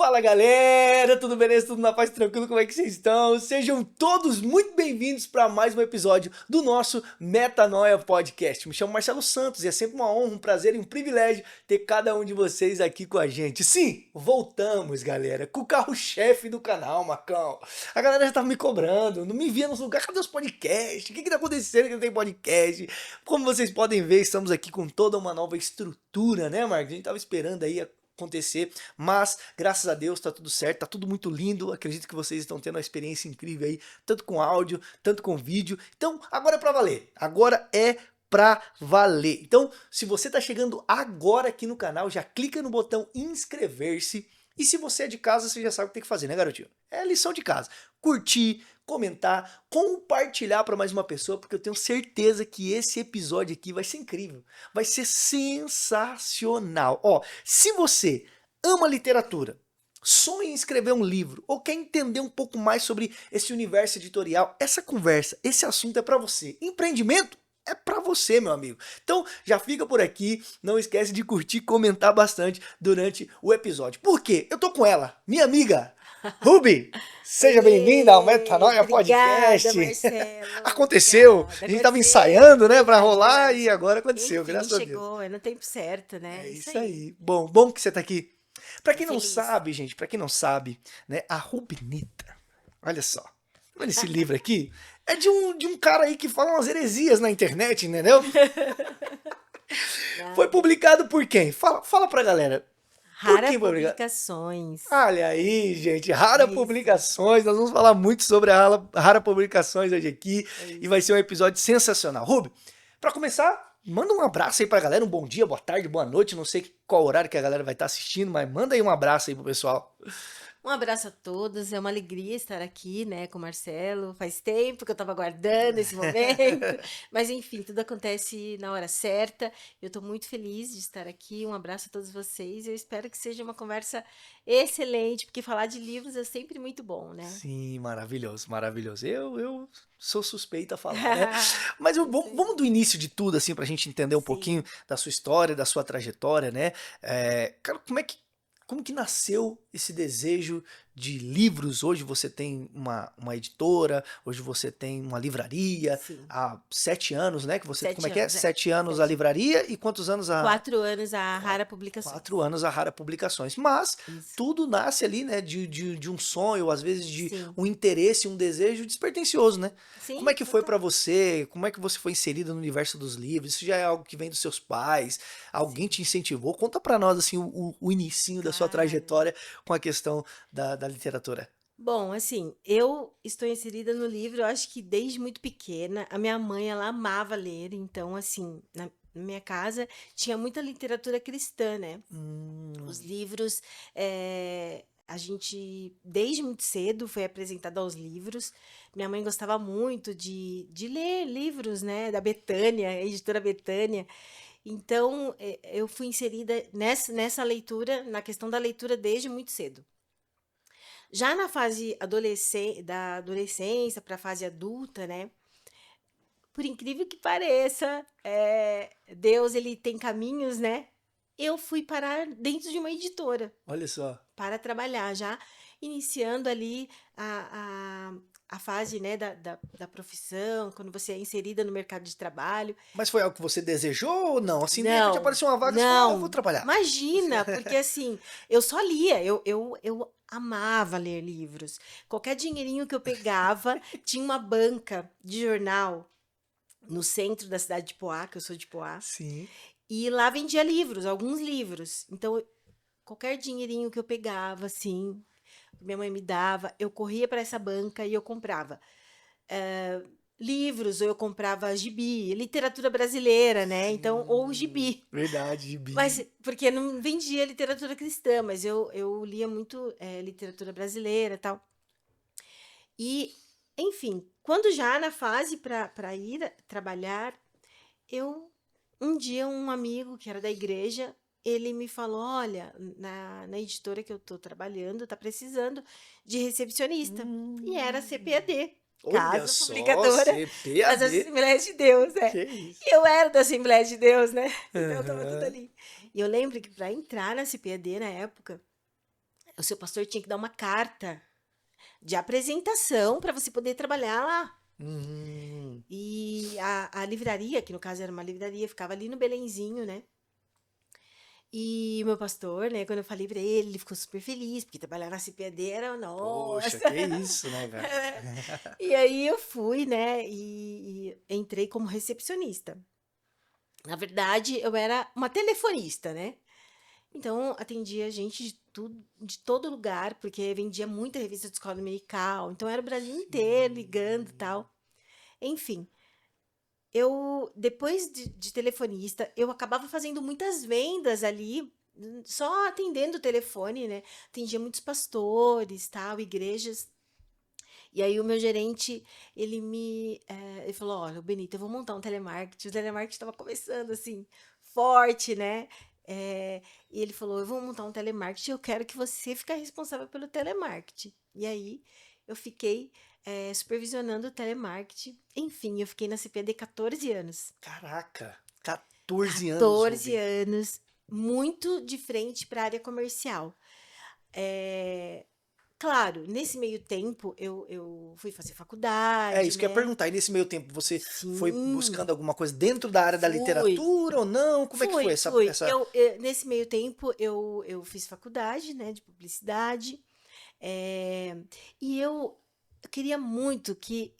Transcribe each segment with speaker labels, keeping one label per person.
Speaker 1: Fala galera, tudo beleza? Tudo na paz, tranquilo? Como é que vocês estão? Sejam todos muito bem-vindos para mais um episódio do nosso Metanoia Podcast. Me chamo Marcelo Santos e é sempre uma honra, um prazer e um privilégio ter cada um de vocês aqui com a gente. Sim, voltamos galera, com o carro-chefe do canal, Marcão. A galera já tava me cobrando, não me via nos lugares, cadê os podcasts? O que tá acontecendo que não tem podcast? Como vocês podem ver, estamos aqui com toda uma nova estrutura, né, Marcos? A gente tava esperando aí acontecer, mas graças a Deus tá tudo certo, tá tudo muito lindo. Acredito que vocês estão tendo uma experiência incrível aí, tanto com áudio, tanto com vídeo. Então, agora é pra valer. Agora é pra valer. Então, se você tá chegando agora aqui no canal, já clica no botão inscrever-se. E se você é de casa, você já sabe o que tem que fazer, né, garotinho? É a lição de casa. Curtir, comentar, compartilhar para mais uma pessoa, porque eu tenho certeza que esse episódio aqui vai ser incrível. Vai ser sensacional. Ó, se você ama literatura, sonha em escrever um livro ou quer entender um pouco mais sobre esse universo editorial, essa conversa, esse assunto é para você. Empreendimento? É pra você, meu amigo. Então, já fica por aqui. Não esquece de curtir e comentar bastante durante o episódio. Por quê? Eu tô com ela, minha amiga, Ruby. Seja bem-vinda ao Metanoia
Speaker 2: Obrigada,
Speaker 1: Podcast.
Speaker 2: Marcelo.
Speaker 1: Aconteceu.
Speaker 2: Obrigada.
Speaker 1: A gente tava
Speaker 2: Aconteceu.
Speaker 1: ensaiando, né, pra
Speaker 2: Verdade,
Speaker 1: rolar
Speaker 2: verdade.
Speaker 1: e agora aconteceu,
Speaker 2: Enfim,
Speaker 1: graças a Deus.
Speaker 2: chegou, é no tempo certo,
Speaker 1: É
Speaker 2: né?
Speaker 1: isso aí. Bom que você tá aqui. Pra
Speaker 2: Tô
Speaker 1: quem não
Speaker 2: feliz.
Speaker 1: sabe, gente, pra quem não sabe, né, a Rubineta, olha só. Olha esse livro aqui. É de um cara aí que fala umas heresias na internet, entendeu? Foi
Speaker 2: Nada.
Speaker 1: publicado por quem? Fala pra galera. Por
Speaker 2: Rara
Speaker 1: quem foi publicado?
Speaker 2: Publicações.
Speaker 1: Olha aí, gente. Rara
Speaker 2: Isso,
Speaker 1: Publicações. Nós vamos falar muito sobre a Rara Publicações hoje aqui.
Speaker 2: é
Speaker 1: E vai
Speaker 2: isso.
Speaker 1: ser um episódio sensacional. Rubi, pra começar, manda um abraço aí pra galera. Um bom dia, boa tarde, boa noite. Não sei qual horário que a galera vai estar assistindo, mas manda aí um abraço aí pro pessoal.
Speaker 2: Um abraço a todos, é uma alegria estar aqui, né, com o Marcelo. Faz tempo que eu estava aguardando esse momento, mas enfim, tudo acontece na hora certa. Eu estou muito feliz de estar aqui. Um abraço a todos vocês. Eu espero que seja uma conversa excelente, porque falar de livros é sempre muito bom, né?
Speaker 1: Sim, maravilhoso, maravilhoso. Eu sou suspeito a falar, né? Mas
Speaker 2: Isso aí.
Speaker 1: vamos do início de tudo, assim, pra gente entender um pouquinho
Speaker 2: Sim,
Speaker 1: da sua história, da sua trajetória, né? Cara, como que nasceu esse desejo de livros? Hoje você tem uma editora, hoje você tem uma livraria,
Speaker 2: sim.
Speaker 1: há 7 anos, né? Que você, como é
Speaker 2: Sete
Speaker 1: que é?
Speaker 2: anos, é.
Speaker 1: 7 anos a
Speaker 2: 7 anos.
Speaker 1: livraria e quantos anos a
Speaker 2: 4 anos a
Speaker 1: Qua-
Speaker 2: Rara Publicações.
Speaker 1: 4 anos a Rara Publicações. Mas
Speaker 2: Isso.
Speaker 1: tudo nasce ali, né, de um sonho, às vezes de
Speaker 2: Sim.
Speaker 1: um interesse, um desejo despertencioso, né? Como é
Speaker 2: Sim,
Speaker 1: que foi pra
Speaker 2: total.
Speaker 1: você? Como é que você foi inserida no universo dos livros? Isso já é algo que vem dos seus pais? Alguém
Speaker 2: Sim.
Speaker 1: te incentivou? Conta pra nós, assim, o inicinho da sua
Speaker 2: Claro.
Speaker 1: trajetória com a questão da literatura.
Speaker 2: Bom, assim, eu estou inserida no livro, eu acho que desde muito pequena. A minha mãe, ela amava ler, então, assim, na minha casa tinha muita literatura cristã, né? Os
Speaker 1: Hum,
Speaker 2: livros, a gente, desde muito cedo, foi apresentado aos livros. Minha mãe gostava muito de ler livros, né? Da Betânia, a editora Betânia. Então, eu fui inserida nessa leitura, na questão da leitura desde muito cedo. Já na fase da adolescência para a fase adulta, né? Por incrível que pareça, Deus ele tem caminhos, né? Eu fui parar dentro de uma editora
Speaker 1: olha só.
Speaker 2: para trabalhar, já iniciando ali a fase, né, da profissão, quando você é inserida no mercado de trabalho.
Speaker 1: Mas foi algo que você desejou ou não? Assim, de repente
Speaker 2: Não,
Speaker 1: apareceu uma vaga e você falou, ah, eu vou
Speaker 2: não.
Speaker 1: trabalhar.
Speaker 2: Imagina, porque assim, eu só lia, eu amava ler livros. Qualquer dinheirinho que eu pegava, tinha uma banca de jornal no centro da cidade de Poá, que eu sou de Poá,
Speaker 1: Sim.
Speaker 2: e lá vendia livros, alguns livros. Então, qualquer dinheirinho que eu pegava, assim, minha mãe me dava, eu corria para essa banca e eu comprava livros, ou eu comprava gibi, literatura brasileira, né? Então, ou
Speaker 1: Sim.
Speaker 2: gibi.
Speaker 1: Verdade,
Speaker 2: Mas,
Speaker 1: Gibi.
Speaker 2: porque não vendia literatura cristã, mas eu lia muito literatura brasileira e tal. E, enfim, quando já na fase para ir trabalhar, eu, um dia, um amigo que era da igreja, ele me falou: Olha, na editora que eu tô trabalhando, tá precisando de recepcionista. E era
Speaker 1: Hum.
Speaker 2: CPAD,
Speaker 1: Olha
Speaker 2: Casa
Speaker 1: só,
Speaker 2: Publicadora das
Speaker 1: CPAD.
Speaker 2: Assembleias de Deus,
Speaker 1: Que
Speaker 2: é.
Speaker 1: isso?
Speaker 2: E eu era da Assembleia de Deus, né? Então tava tudo
Speaker 1: Aham.
Speaker 2: ali. E eu lembro que para entrar na CPAD na época, o seu pastor tinha que dar uma carta de apresentação para você poder trabalhar lá. E a livraria, que no caso era uma livraria, ficava ali no Belenzinho, né? E o meu pastor, né, quando eu falei pra ele ficou super feliz, porque trabalhar na CPAD era,
Speaker 1: Poxa,
Speaker 2: nossa!
Speaker 1: que isso, né, cara?
Speaker 2: E aí eu fui, né, e entrei como recepcionista. Na verdade, eu era uma telefonista, né? Então, atendia gente de tudo, de todo lugar, porque vendia muita revista de escola dominical. Então, era o Brasil inteiro ligando e
Speaker 1: Sim.
Speaker 2: tal. Enfim, depois de telefonista, eu acabava fazendo muitas vendas ali, só atendendo o telefone, né? Atendia muitos pastores, tal, igrejas. E aí o meu gerente, ele falou, olha, Benito, eu vou montar um telemarketing. O telemarketing estava começando, assim, forte, né? E ele falou, eu vou montar um telemarketing, eu quero que você fique responsável pelo telemarketing. E aí eu fiquei supervisionando o telemarketing. Enfim, eu fiquei na CPD 14 anos.
Speaker 1: Caraca, 14 anos,
Speaker 2: 14
Speaker 1: Rubi.
Speaker 2: anos, muito de frente para a área comercial. É, claro, nesse meio tempo eu fui fazer
Speaker 1: É
Speaker 2: faculdade,
Speaker 1: isso que eu ia
Speaker 2: né?
Speaker 1: perguntar. E nesse meio tempo, você foi
Speaker 2: Sim,
Speaker 1: buscando alguma coisa dentro da área da
Speaker 2: fui.
Speaker 1: literatura ou não? Como é que foi
Speaker 2: Fui,
Speaker 1: essa,
Speaker 2: fui.
Speaker 1: essa...
Speaker 2: Nesse meio tempo, eu fiz faculdade, né, de publicidade, eh, e eu queria muito que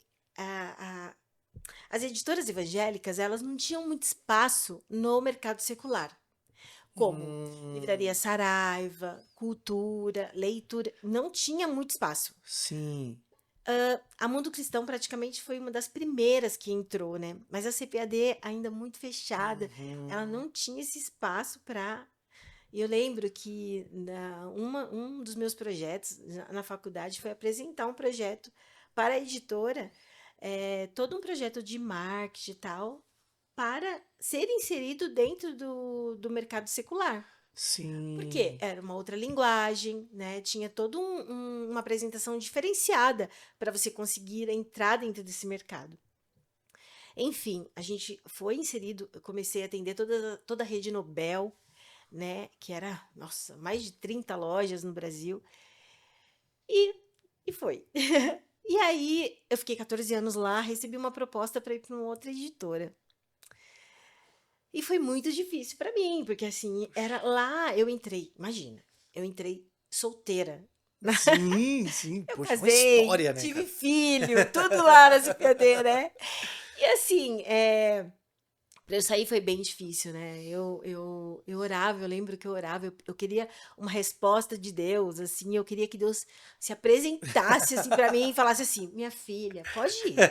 Speaker 2: as editoras evangélicas, elas não tinham muito espaço no mercado secular, como Livraria
Speaker 1: Hum,
Speaker 2: Saraiva, Cultura, Leitura, não tinha muito espaço.
Speaker 1: sim.
Speaker 2: A Mundo Cristão praticamente foi uma das primeiras que entrou, né? Mas a CPAD ainda muito fechada, ela
Speaker 1: Uhum.
Speaker 2: não tinha esse espaço para. E eu lembro que um dos meus projetos na faculdade foi apresentar um projeto para a editora, todo um projeto de marketing e tal, para ser inserido dentro do mercado secular. Porque
Speaker 1: Sim.
Speaker 2: era uma outra linguagem, né? Tinha toda uma apresentação diferenciada para você conseguir entrar dentro desse mercado. Enfim, a gente foi inserido, eu comecei a atender toda a rede Nobel, né? Que era, nossa, mais de 30 lojas no Brasil. E, e foi. E aí, eu fiquei 14 anos lá, recebi uma proposta para ir para uma outra editora. E foi muito difícil para mim, porque assim, era lá, eu entrei, imagina, eu entrei solteira.
Speaker 1: Sim, sim.
Speaker 2: Eu
Speaker 1: Poxa, uma
Speaker 2: casei,
Speaker 1: história, né,
Speaker 2: tive
Speaker 1: cara?
Speaker 2: filho, tudo lá na CPD, né? E assim, para eu sair foi bem difícil, né? Eu orava, eu lembro que eu orava, eu queria uma resposta de Deus, assim, eu queria que Deus se apresentasse assim para mim e falasse assim: minha filha, pode ir,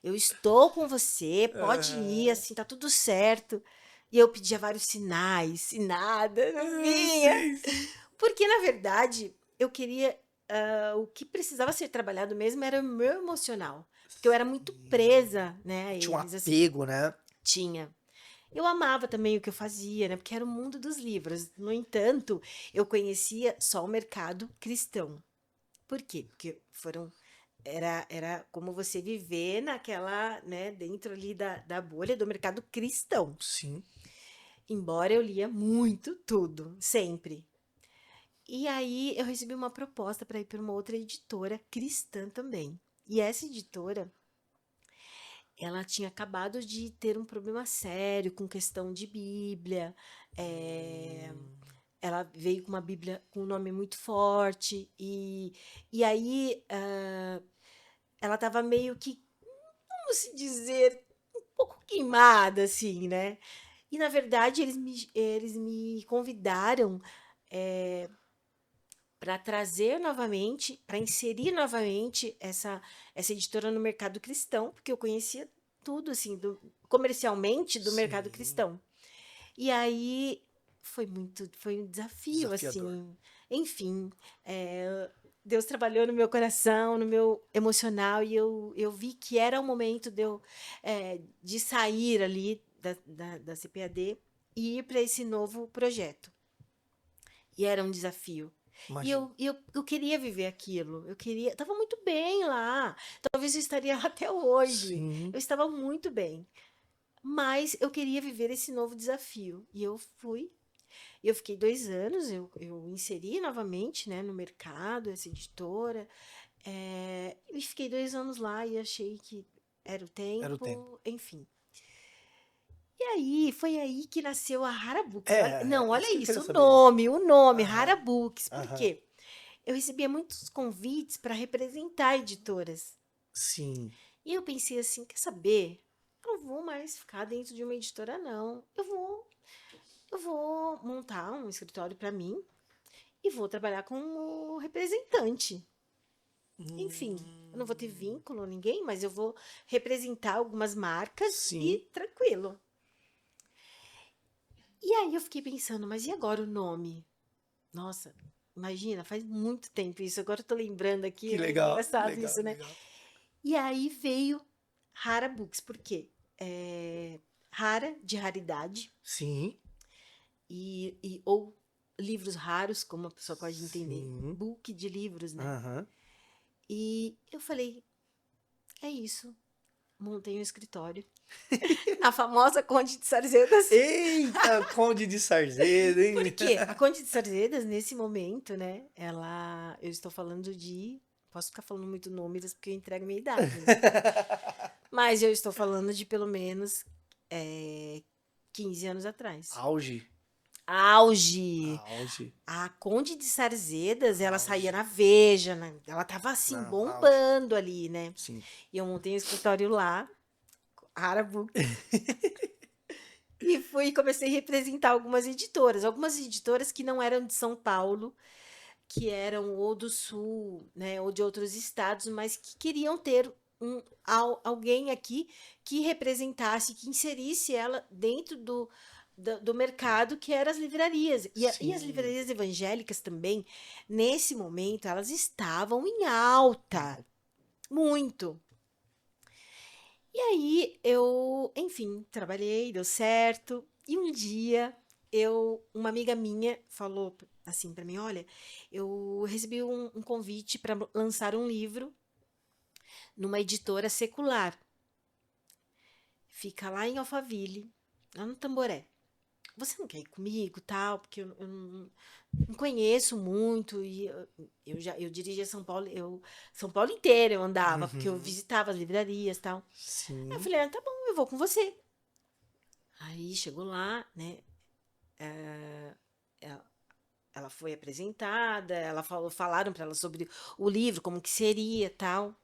Speaker 2: eu estou com você, pode ir,
Speaker 1: Aham.
Speaker 2: assim, tá tudo certo. E eu pedia vários sinais e nada, não vinha.
Speaker 1: Sim, sim.
Speaker 2: Porque, na verdade, eu queria. O que precisava ser trabalhado mesmo era o meu emocional. Porque eu era muito
Speaker 1: Sim.
Speaker 2: presa, né, a
Speaker 1: Tinha um
Speaker 2: eles, assim.
Speaker 1: apego, né?
Speaker 2: Tinha. Eu amava também o que eu fazia, né? Porque era o mundo dos livros. No entanto, eu conhecia só o mercado cristão. Por quê? Porque era como você viver naquela, né, dentro ali da bolha do mercado cristão.
Speaker 1: Sim.
Speaker 2: Embora eu lia muito tudo, sempre. E aí eu recebi uma proposta para ir para uma outra editora cristã também. E essa editora, ela tinha acabado de ter um problema sério com questão de Bíblia. eh,
Speaker 1: Hum,
Speaker 2: Ela veio com uma Bíblia com um nome muito forte. E aí ela estava meio que, como se dizer, um pouco queimada, assim, né? E na verdade eles me convidaram para trazer novamente, para inserir novamente essa editora no mercado cristão, porque eu conhecia tudo assim, comercialmente do mercado
Speaker 1: sim.
Speaker 2: cristão. E aí foi um desafio
Speaker 1: Desafiador.
Speaker 2: assim. Enfim, Deus trabalhou no meu coração, no meu emocional, e eu vi que era o momento de sair ali da CPAD e ir para esse novo projeto. E era um desafio. E
Speaker 1: Imagino.
Speaker 2: eu queria viver aquilo. Eu queria. Estava muito bem lá. Talvez eu estaria lá até hoje.
Speaker 1: Sim.
Speaker 2: Eu estava muito bem. Mas eu queria viver esse novo desafio. E eu fui. E eu fiquei 2 anos, eu inseri novamente, né, no mercado, essa editora, e fiquei 2 anos lá e achei que era o
Speaker 1: Era o tempo.
Speaker 2: tempo, enfim. E aí, foi aí que nasceu a Rara Books.
Speaker 1: É
Speaker 2: Não,
Speaker 1: isso
Speaker 2: olha
Speaker 1: que eu
Speaker 2: isso,
Speaker 1: queria
Speaker 2: o
Speaker 1: saber.
Speaker 2: nome, o nome, Rara
Speaker 1: Aham,
Speaker 2: Books. Por
Speaker 1: aham.
Speaker 2: quê? Eu recebia muitos convites para representar editoras.
Speaker 1: Sim.
Speaker 2: E eu pensei assim, quer saber? Eu não vou mais ficar dentro de uma editora, não. Eu vou montar um escritório para mim e vou trabalhar como representante. Enfim, eu não vou ter
Speaker 1: Hum,
Speaker 2: vínculo a ninguém, mas eu vou representar algumas marcas
Speaker 1: sim.
Speaker 2: e tranquilo. E aí eu fiquei pensando, mas e agora o nome? Nossa, imagina, faz muito tempo isso. Agora eu tô lembrando aqui,
Speaker 1: Que
Speaker 2: é
Speaker 1: legal,
Speaker 2: engraçado
Speaker 1: legal,
Speaker 2: isso, né?
Speaker 1: legal.
Speaker 2: E aí veio Rara Books, por quê? Rara, de raridade,
Speaker 1: Sim,
Speaker 2: ou livros raros, como a pessoa pode entender.
Speaker 1: sim.
Speaker 2: Book de livros, né?
Speaker 1: Aham.
Speaker 2: E eu falei, é isso. Montei um escritório na famosa Conde de Sarzedas.
Speaker 1: Eita, Conde de Sarzedo,
Speaker 2: Por
Speaker 1: hein?
Speaker 2: quê? A Conde de Sarzedas, nesse momento, né? Eu estou falando de. Posso ficar falando muito números porque eu entrego minha idade, né? Mas eu estou falando de pelo menos 15 anos atrás.
Speaker 1: Auge,
Speaker 2: Auge!
Speaker 1: auge,
Speaker 2: A Conde de Sarzedas, ela saía
Speaker 1: auge.
Speaker 2: na Veja, ela tava assim,
Speaker 1: Não, auge.
Speaker 2: bombando ali, né?
Speaker 1: Sim.
Speaker 2: E eu montei um escritório lá, Arabook, e fui comecei a representar algumas editoras que não eram de São Paulo, que eram ou do Sul, né, ou de outros estados, mas que queriam ter alguém aqui que representasse, que inserisse ela dentro do mercado, que eram as livrarias. E as
Speaker 1: Sim.
Speaker 2: livrarias evangélicas também, nesse momento, elas estavam em alta, muito. E aí enfim, trabalhei, deu certo. E um dia uma amiga minha falou assim para mim, olha, eu recebi um convite para lançar um livro numa editora secular. Fica lá em Alphaville, lá no Tamboré. Você não quer ir comigo, tal? Porque eu não conheço muito e eu dirigia São Paulo, São Paulo inteiro eu andava, porque eu
Speaker 1: Uhum.
Speaker 2: visitava as livrarias, tal. Aí eu
Speaker 1: Sim.
Speaker 2: falei, tá bom, eu vou com você. Aí chegou lá, né? Ela, ela foi apresentada, falaram para ela sobre o livro, como que seria, tal.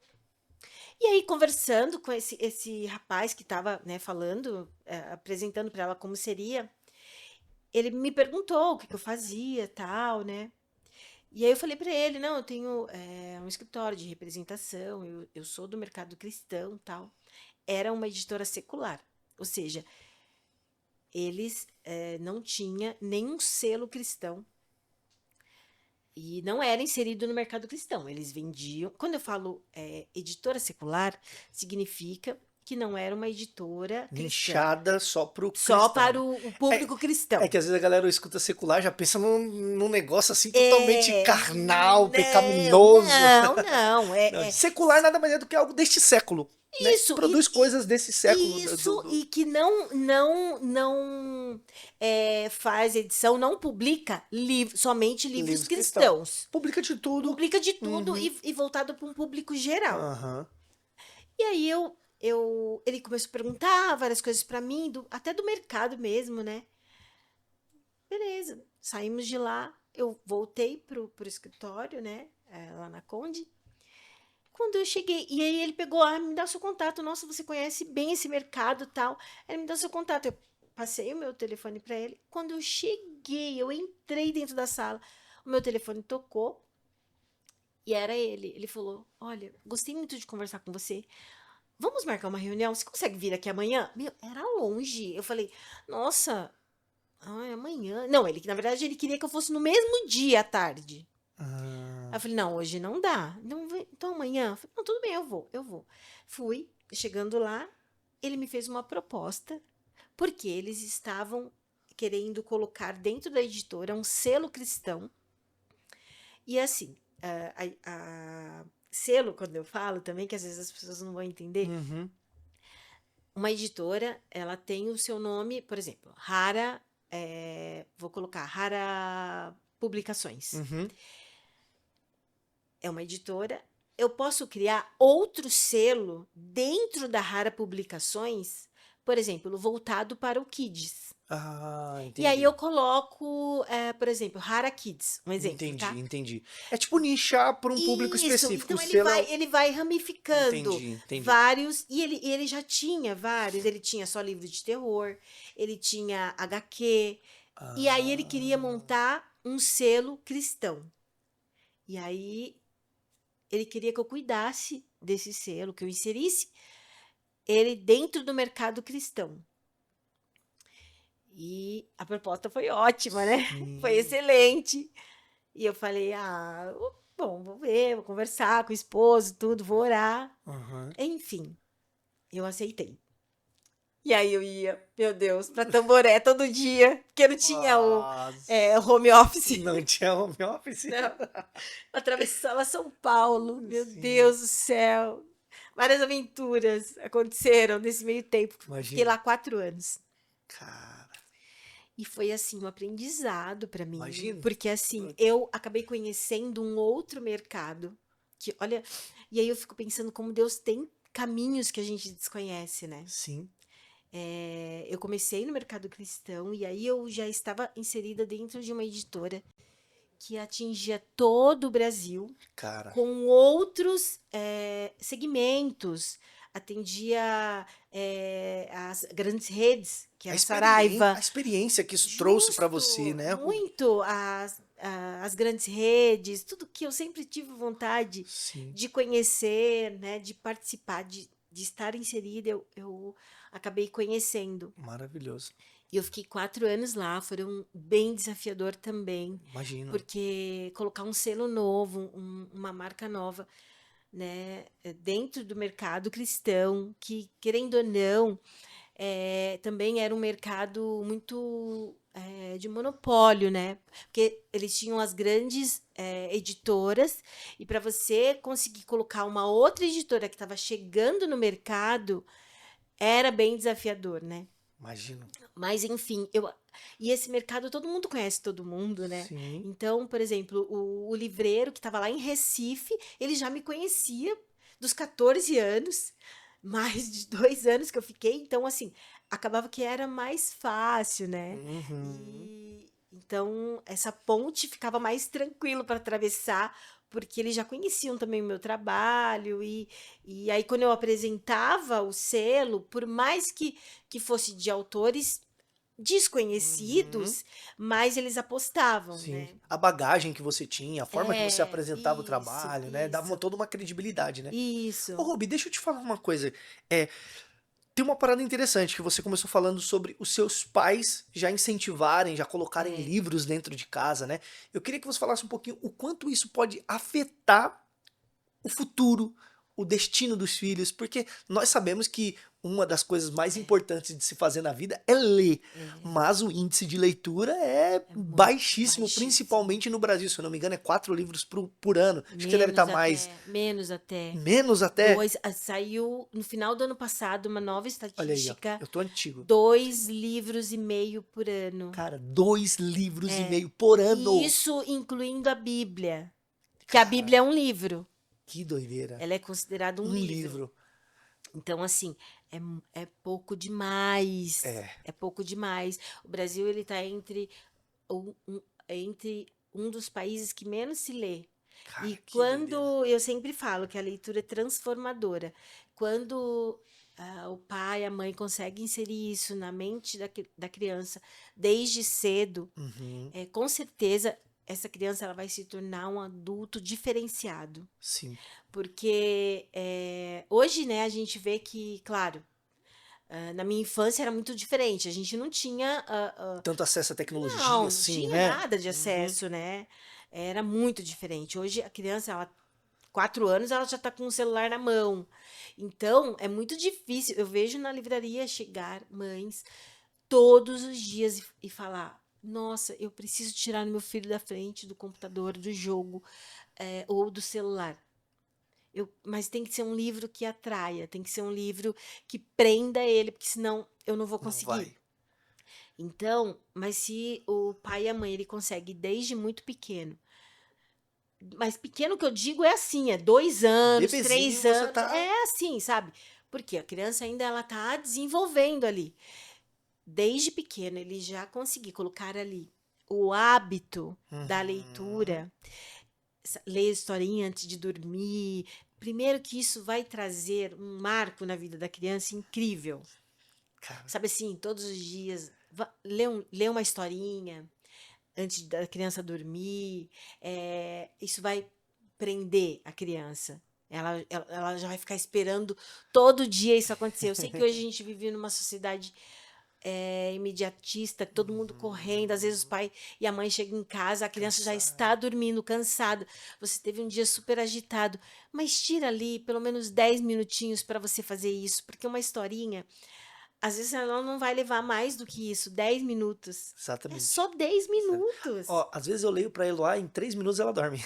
Speaker 2: E aí conversando com esse rapaz que estava, né, falando, apresentando para ela como seria, ele me perguntou o que eu fazia, tal, né? E aí eu falei para ele, não, eu tenho um escritório de representação, eu sou do mercado cristão, tal. Era uma editora secular, ou seja, eles não tinha nenhum selo cristão e não era inserido no mercado cristão. Eles vendiam. Quando eu falo editora secular, significa que não era uma editora cristã,
Speaker 1: Nichada só pro
Speaker 2: só
Speaker 1: cristão,
Speaker 2: para
Speaker 1: né?
Speaker 2: o
Speaker 1: É,
Speaker 2: público
Speaker 1: é
Speaker 2: cristão.
Speaker 1: que às vezes a galera escuta secular já pensa num negócio assim totalmente
Speaker 2: É,
Speaker 1: carnal,
Speaker 2: não,
Speaker 1: pecaminoso.
Speaker 2: não, não.
Speaker 1: Não, secular nada mais é do que algo deste século, né? Que
Speaker 2: Isso,
Speaker 1: produz coisas desse século.
Speaker 2: isso, e que não faz edição, não publica somente livros
Speaker 1: Livros cristãos.
Speaker 2: cristãos.
Speaker 1: Publica de tudo.
Speaker 2: Publica de tudo
Speaker 1: Uhum.
Speaker 2: e voltado para um público geral.
Speaker 1: Aham.
Speaker 2: E aí ele começou a perguntar várias coisas para mim, até do mercado mesmo, né? Beleza, saímos de lá, eu voltei pro escritório, né? Lá na Conde. Quando eu cheguei, e aí ele pegou, me dá seu contato, nossa, você conhece bem esse mercado, tal. Ele me dá seu contato, eu passei o meu telefone para ele. Quando eu cheguei, eu entrei dentro da sala, o meu telefone tocou e era ele. Ele falou: "Olha, gostei muito de conversar com você. Vamos marcar uma reunião? Você consegue vir aqui amanhã?" Meu, era longe. Eu falei: "Nossa, amanhã". Não, na verdade ele queria que eu fosse no mesmo dia à tarde. Aí eu
Speaker 1: Ah,
Speaker 2: falei, não, hoje não dá. Então amanhã? Eu falei, não, tudo bem, eu vou. Fui, chegando lá, ele me fez uma proposta, porque eles estavam querendo colocar dentro da editora um selo cristão. E assim, selo, quando eu falo também, que às vezes as pessoas não vão entender,
Speaker 1: uhum.
Speaker 2: uma editora, ela tem o seu nome, por exemplo, Rara vou colocar Rara Publicações.
Speaker 1: Uhum.
Speaker 2: É uma editora. Eu posso criar outro selo dentro da Rara Publicações, por exemplo, voltado para o Kids.
Speaker 1: Ah,
Speaker 2: E aí
Speaker 1: entendi.
Speaker 2: eu coloco, por exemplo, Rara Kids, um exemplo,
Speaker 1: Entendi,
Speaker 2: tá?
Speaker 1: entendi. É tipo nichar por um público
Speaker 2: Isso,
Speaker 1: específico. O
Speaker 2: então
Speaker 1: selo é
Speaker 2: ele vai ramificando
Speaker 1: Entendi, entendi.
Speaker 2: vários, e ele já tinha vários, ele tinha só livro de terror, ele tinha HQ, e aí ele queria
Speaker 1: Ah,
Speaker 2: montar um selo cristão. E aí ele queria que eu cuidasse desse selo, que eu inserisse ele dentro do mercado cristão. E a proposta foi ótima, né? Foi
Speaker 1: sim.
Speaker 2: excelente. E eu falei, bom, vou ver, vou conversar com o esposo, tudo, vou orar.
Speaker 1: Aham.
Speaker 2: Enfim, eu aceitei. E aí eu ia, meu Deus, para Tamboré todo dia, porque não tinha o
Speaker 1: Nossa.
Speaker 2: home office.
Speaker 1: Não tinha home office?
Speaker 2: Não. Atravessava São Paulo, meu
Speaker 1: Sim.
Speaker 2: Deus do céu. Várias aventuras aconteceram nesse meio tempo. Fiquei
Speaker 1: Imagino.
Speaker 2: lá 4 anos.
Speaker 1: Cara,
Speaker 2: E foi assim um aprendizado para mim,
Speaker 1: imagino.
Speaker 2: porque assim, eu acabei conhecendo um outro mercado que, olha, e aí eu fico pensando como Deus tem caminhos que a gente desconhece, né?
Speaker 1: Sim,
Speaker 2: Eu comecei no mercado cristão e aí eu já estava inserida dentro de uma editora que atingia todo o Brasil
Speaker 1: cara.
Speaker 2: com outros segmentos. Atendia as grandes redes, que
Speaker 1: A
Speaker 2: era
Speaker 1: experiência,
Speaker 2: Saraiva,
Speaker 1: a experiência que isso trouxe pra você,
Speaker 2: justo,
Speaker 1: né, Rubi?
Speaker 2: muito as grandes redes, tudo que eu sempre tive vontade
Speaker 1: Sim,
Speaker 2: de conhecer, né, de participar, de estar inserida, eu acabei conhecendo.
Speaker 1: maravilhoso.
Speaker 2: E eu fiquei 4 anos lá, foram bem desafiador também,
Speaker 1: Imagino.
Speaker 2: porque colocar um selo novo, uma marca nova, né, dentro do mercado cristão, que, querendo ou não, também era um mercado muito de monopólio, né? Porque eles tinham as grandes editoras, e para você conseguir colocar uma outra editora que estava chegando no mercado, era bem desafiador, né?
Speaker 1: Imagino.
Speaker 2: Mas enfim, e esse mercado todo mundo conhece todo mundo, né?
Speaker 1: Sim.
Speaker 2: Então, por exemplo, o livreiro que estava lá em Recife, ele já me conhecia dos 14 anos, mais de 2 anos que eu fiquei, então assim, acabava que era mais fácil, né?
Speaker 1: Uhum.
Speaker 2: E então essa ponte ficava mais tranquilo para atravessar, porque eles já conheciam também o meu trabalho, e aí quando eu apresentava o selo, por mais que fosse de autores
Speaker 1: Uhum.
Speaker 2: desconhecidos, mas eles apostavam,
Speaker 1: Sim.
Speaker 2: né?
Speaker 1: A bagagem que você tinha, a forma que você apresentava o
Speaker 2: Isso,
Speaker 1: trabalho, né, dava
Speaker 2: isso,
Speaker 1: toda uma credibilidade, né. Ô,
Speaker 2: isso.
Speaker 1: Rubi, deixa eu te falar uma coisa, é tem uma parada interessante que você começou falando sobre os seus pais já incentivarem, já colocarem
Speaker 2: É,
Speaker 1: livros dentro de casa, né. Eu queria que você falasse um pouquinho o quanto isso pode afetar o futuro, o destino dos filhos, porque nós sabemos que uma das coisas mais
Speaker 2: é,
Speaker 1: importantes de se fazer na vida é ler,
Speaker 2: é,
Speaker 1: mas o índice de leitura é
Speaker 2: é muito
Speaker 1: baixíssimo,
Speaker 2: baixíssimo.
Speaker 1: principalmente no Brasil, se eu não me engano é 4 livros por ano, acho que você deve estar
Speaker 2: Menos
Speaker 1: mais,
Speaker 2: até, menos até.
Speaker 1: menos até,
Speaker 2: Saiu no final do ano passado uma nova
Speaker 1: olha aí, ó,
Speaker 2: estatística,
Speaker 1: eu tô antigo,
Speaker 2: 2 livros e meio por ano.
Speaker 1: cara, 2 livros e meio
Speaker 2: É,
Speaker 1: por
Speaker 2: e
Speaker 1: ano,
Speaker 2: isso incluindo a Bíblia, que a Bíblia
Speaker 1: cara,
Speaker 2: é um livro.
Speaker 1: que doideira,
Speaker 2: Ela é considerada um
Speaker 1: um
Speaker 2: livro.
Speaker 1: livro,
Speaker 2: Então, assim, é pouco demais.
Speaker 1: é,
Speaker 2: É pouco demais. O Brasil, ele está entre um dos países que menos se lê. E
Speaker 1: cara, que doideira,
Speaker 2: quando eu sempre falo que a leitura é transformadora, quando o pai, a mãe conseguem inserir isso na mente da criança desde cedo,
Speaker 1: uhum,
Speaker 2: com certeza essa criança ela vai se tornar um adulto diferenciado.
Speaker 1: sim.
Speaker 2: Porque hoje, né, a gente vê que, claro, na minha infância era muito diferente. A gente não tinha.
Speaker 1: Tanto acesso à tecnologia,
Speaker 2: Não
Speaker 1: assim,
Speaker 2: tinha
Speaker 1: né?
Speaker 2: nada de
Speaker 1: Uhum.
Speaker 2: acesso, né? Era muito diferente. Hoje a criança, ela, 4 anos, ela já está com o celular na mão. Então, é muito difícil. Eu vejo na livraria chegar mães todos os dias e falar: Nossa, eu preciso tirar meu filho da frente do computador, do jogo, ou do celular. Mas tem que ser um livro que atraia, tem que ser um livro que prenda ele, porque senão eu não vou
Speaker 1: Não
Speaker 2: conseguir.
Speaker 1: vai.
Speaker 2: Então, mas se o pai e a mãe ele consegue desde muito pequeno, mas pequeno que eu digo é assim, é 2 anos,
Speaker 1: Bebezinho,
Speaker 2: 3
Speaker 1: você
Speaker 2: anos,
Speaker 1: tá.
Speaker 2: é assim, sabe? Porque a criança ainda ela tá desenvolvendo ali. Desde pequeno ele já conseguir colocar ali o hábito da
Speaker 1: Uhum.
Speaker 2: leitura, ler historinha antes de dormir. Primeiro que isso vai trazer um marco na vida da criança incrível.
Speaker 1: Cara,
Speaker 2: Sabe assim, todos os dias, ler uma historinha antes da criança dormir, isso vai prender a criança. Ela já vai ficar esperando todo dia isso acontecer. Eu sei que hoje a gente vive numa sociedade imediatista, todo mundo correndo. Às vezes os pai e a mãe chegam em casa, a criança já está
Speaker 1: cansado.
Speaker 2: dormindo, cansado. Você teve um dia super agitado, mas tira ali pelo menos 10 minutinhos para você fazer isso, porque uma historinha, às vezes ela não vai levar mais do que isso, 10 minutos. É
Speaker 1: Exatamente.
Speaker 2: só 10 minutos.
Speaker 1: Ó, às vezes eu leio pra Eloá, em 3 minutos ela dorme.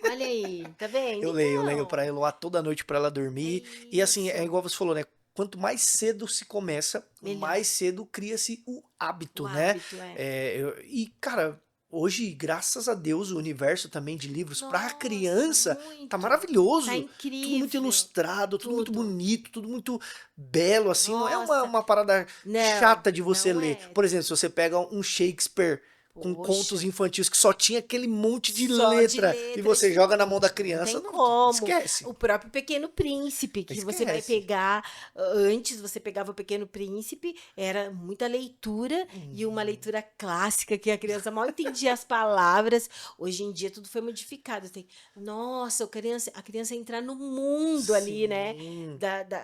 Speaker 2: Olha aí, tá vendo?
Speaker 1: Eu leio pra
Speaker 2: Então,
Speaker 1: Eloá toda noite pra ela
Speaker 2: é
Speaker 1: dormir. E assim, é
Speaker 2: isso.
Speaker 1: igual você falou, né? Quanto mais cedo se começa,
Speaker 2: Melhor.
Speaker 1: mais cedo cria-se o
Speaker 2: O
Speaker 1: hábito, né?
Speaker 2: hábito é.
Speaker 1: E, cara, hoje, graças a Deus, o universo também de livros pra
Speaker 2: Nossa,
Speaker 1: criança tá
Speaker 2: muito. Tá
Speaker 1: maravilhoso. Tudo muito
Speaker 2: incrível.
Speaker 1: ilustrado, tudo muito
Speaker 2: Tudo.
Speaker 1: bonito, tudo muito belo, assim. Não é uma,
Speaker 2: Nossa,
Speaker 1: uma parada
Speaker 2: não,
Speaker 1: chata de você
Speaker 2: não
Speaker 1: ler.
Speaker 2: é.
Speaker 1: Por exemplo, se você pega um Shakespeare com contos
Speaker 2: Poxa,
Speaker 1: infantis que só tinha aquele monte de
Speaker 2: só de
Speaker 1: letra e
Speaker 2: letra
Speaker 1: você
Speaker 2: que
Speaker 1: joga na mão da
Speaker 2: não
Speaker 1: criança,
Speaker 2: tem
Speaker 1: não,
Speaker 2: como.
Speaker 1: esquece.
Speaker 2: O próprio Pequeno Príncipe, que você vai
Speaker 1: Esquece.
Speaker 2: pegar, antes você pegava o Pequeno Príncipe, era muita leitura e uma
Speaker 1: Uhum.
Speaker 2: leitura clássica que a criança mal entendia as palavras. Hoje em dia tudo foi modificado. Nossa, a criança entrar no mundo ali, né?
Speaker 1: Sim.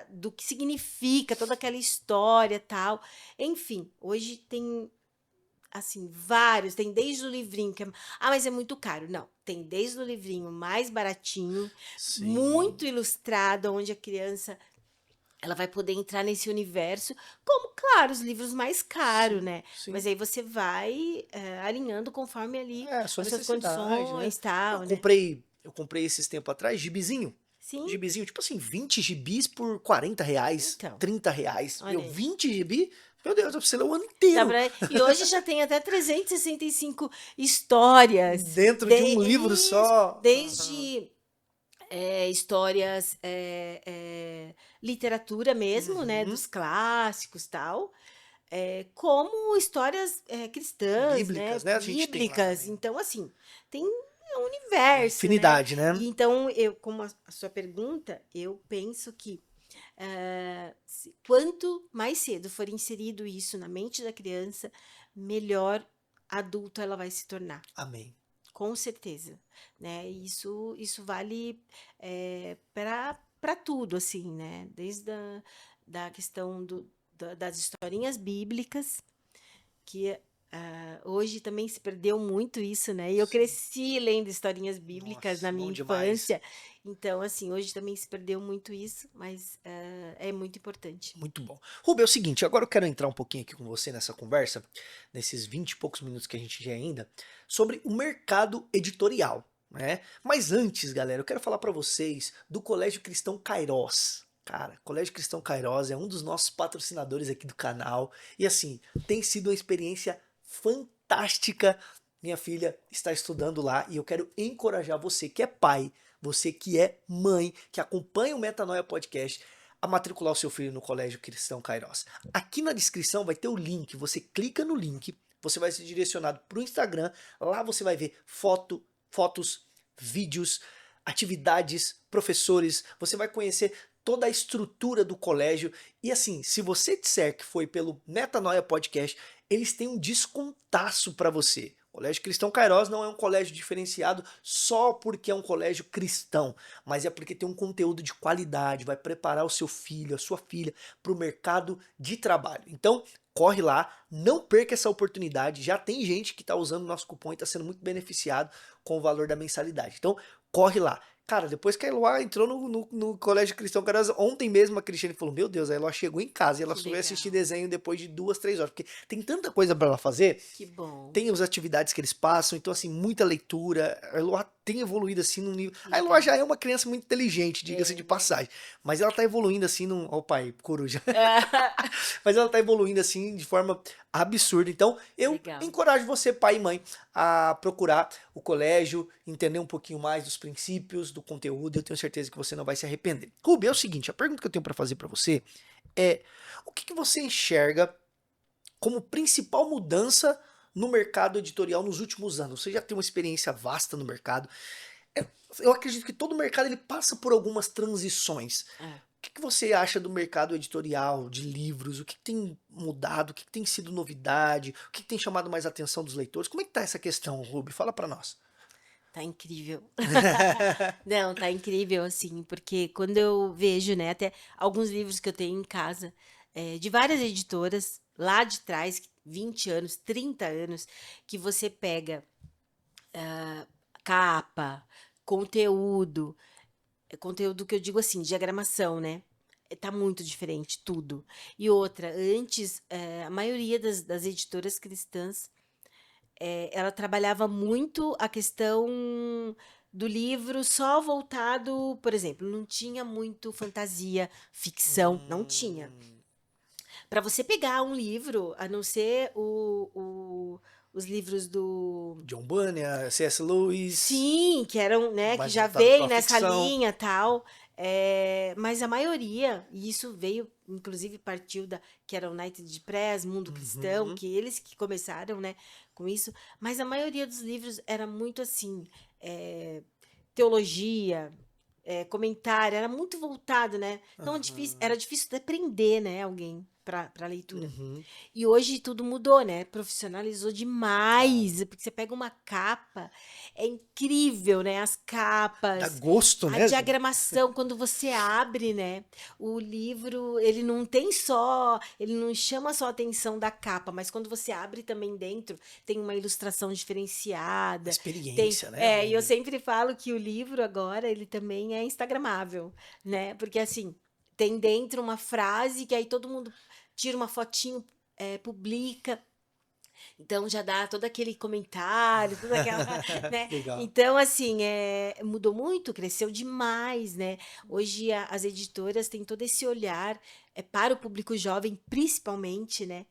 Speaker 2: Do que significa toda aquela história tal. Enfim, hoje tem assim, vários, tem desde o livrinho que mas é muito caro. Não, tem desde o livrinho mais baratinho,
Speaker 1: Sim.
Speaker 2: muito ilustrado, onde a criança ela vai poder entrar nesse universo, como, claro, os livros mais caros,
Speaker 1: Sim.
Speaker 2: né?
Speaker 1: Sim.
Speaker 2: Mas aí você vai alinhando conforme ali
Speaker 1: É, a sua
Speaker 2: as suas
Speaker 1: necessidade, né?
Speaker 2: condições,
Speaker 1: Eu
Speaker 2: tal, né?
Speaker 1: comprei, eu comprei esses tempos atrás gibizinho.
Speaker 2: Sim,
Speaker 1: Gibizinho, tipo assim, 20 gibis por R$ 40,
Speaker 2: então,
Speaker 1: R$ 30. Meu,
Speaker 2: olha aí.
Speaker 1: 20 gibi? Meu Deus, eu preciso ler o ano
Speaker 2: Dá
Speaker 1: inteiro
Speaker 2: e hoje já tem até 365 histórias,
Speaker 1: dentro de um livro só. Aham.
Speaker 2: desde histórias, literatura mesmo, né,
Speaker 1: Uhum.
Speaker 2: dos clássicos tal, como histórias cristãs, né,
Speaker 1: Bíblicas, né? A gente tem lá
Speaker 2: bíblicas.
Speaker 1: também.
Speaker 2: Então, assim, tem um
Speaker 1: Uma
Speaker 2: universo, né?
Speaker 1: infinidade, né?
Speaker 2: E então, como a sua pergunta, eu penso que quanto mais cedo for inserido isso na mente da criança, melhor adulto ela vai se tornar.
Speaker 1: Amém.
Speaker 2: Com certeza, né, isso vale, para tudo, assim, né, desde da questão das historinhas bíblicas, que, hoje também se perdeu muito isso, né, e eu
Speaker 1: Sim.
Speaker 2: cresci lendo historinhas bíblicas
Speaker 1: Nossa,
Speaker 2: na minha
Speaker 1: bom demais.
Speaker 2: infância, então, assim, hoje também se perdeu muito isso, mas, é muito importante.
Speaker 1: Muito bom. Rubem, é o seguinte, agora eu quero entrar um pouquinho aqui com você nessa conversa, nesses 20 e poucos minutos que a gente já ainda, sobre o mercado editorial, né? Mas antes, galera, eu quero falar para vocês do Colégio Cristão Cairós. Cara, Colégio Cristão Cairós é um dos nossos patrocinadores aqui do canal e assim, tem sido uma experiência fantástica. Minha filha está estudando lá e eu quero encorajar você que é pai, você que é mãe, que acompanha o Metanoia Podcast, a matricular o seu filho no Colégio Cristão Cairós. Aqui na descrição vai ter o link, você clica no link, você vai ser direcionado para o Instagram, lá você vai ver fotos, vídeos, atividades, professores, você vai conhecer toda a estrutura do colégio e assim, se você disser que foi pelo Metanoia Podcast, eles têm um descontaço para você. O Colégio Cristão Cairós não é um colégio diferenciado só porque é um colégio cristão, mas é porque tem um conteúdo de qualidade, vai preparar o seu filho, a sua filha para o mercado de trabalho. Então, corre lá, não perca essa oportunidade. Já tem gente que está usando o nosso cupom e está sendo muito beneficiado com o valor da mensalidade. Então, corre lá. Cara, depois que a Eloá entrou no Colégio Cristão Cairós, ontem mesmo a Cristiane falou, meu Deus, a Eloá chegou em casa e ela
Speaker 2: Que
Speaker 1: só veio assistir
Speaker 2: legal,
Speaker 1: desenho depois de 2, 3 horas, porque tem tanta coisa para ela fazer,
Speaker 2: que bom.
Speaker 1: tem as atividades que eles passam, então assim, muita leitura. A Eloá tem evoluído assim num nível. A Eloá já é uma criança muito inteligente, diga-se de passagem. Mas ela tá evoluindo assim num. Ó, o pai, coruja. Mas ela tá evoluindo assim de forma absurda. Então, eu
Speaker 2: Legal.
Speaker 1: encorajo você, pai e mãe, a procurar o colégio, entender um pouquinho mais dos princípios, do conteúdo. Eu tenho certeza que você não vai se arrepender. Rubi, é o seguinte: a pergunta que eu tenho pra fazer pra você é: o que você enxerga como principal mudança no mercado editorial nos últimos anos? Você já tem uma experiência vasta no mercado. Eu acredito que todo mercado ele passa por algumas transições.
Speaker 2: É.
Speaker 1: O que você acha do mercado editorial, de livros? O que tem mudado? O que tem sido novidade? O que tem chamado mais a atenção dos leitores? Como é que tá essa questão, Ruby? Fala pra nós.
Speaker 2: Tá incrível. Não, tá incrível, assim, porque quando eu vejo, né, até alguns livros que eu tenho em casa, de várias editoras, lá de trás, 20 anos, 30 anos, que você pega capa, conteúdo, conteúdo que eu digo assim, diagramação, né? Tá muito diferente, tudo. E outra, antes, a maioria das editoras cristãs, ela trabalhava muito a questão do livro só voltado, por exemplo, não tinha muito fantasia, ficção, não tinha. Para você pegar um livro, a não ser os livros do.
Speaker 1: John Bunyan, C.S. Lewis,
Speaker 2: Sim, que eram, né, que
Speaker 1: mais
Speaker 2: já
Speaker 1: voltado
Speaker 2: veio
Speaker 1: pra
Speaker 2: nessa
Speaker 1: ficção.
Speaker 2: linha tal, mas a maioria, e isso veio, inclusive partiu que era o United Press, Mundo Cristão,
Speaker 1: Uhum.
Speaker 2: que eles que começaram, né, com isso, mas a maioria dos livros era muito assim, teologia, comentário, era muito voltado, né, então era
Speaker 1: Aham.
Speaker 2: difícil de prender, né, alguém para leitura.
Speaker 1: Uhum.
Speaker 2: E hoje tudo mudou, né? Profissionalizou
Speaker 1: Cara,
Speaker 2: demais, porque você pega uma capa, é incrível, né? As
Speaker 1: dá
Speaker 2: capas,
Speaker 1: gosto,
Speaker 2: a
Speaker 1: né?
Speaker 2: diagramação, quando você abre, né? O livro, ele não tem só, ele não chama só a atenção da capa, mas quando você abre também dentro, tem uma ilustração
Speaker 1: A
Speaker 2: diferenciada, tem,
Speaker 1: experiência, né,
Speaker 2: e eu
Speaker 1: Ruby?
Speaker 2: sempre falo que o livro agora, ele também é instagramável, né? Porque assim, tem dentro uma frase que aí todo mundo tira uma fotinho, publica, então já dá todo aquele comentário, toda aquela, né?
Speaker 1: Legal.
Speaker 2: Então, assim, mudou muito, cresceu demais, né? Hoje as editoras têm todo esse olhar para o público jovem, principalmente, né?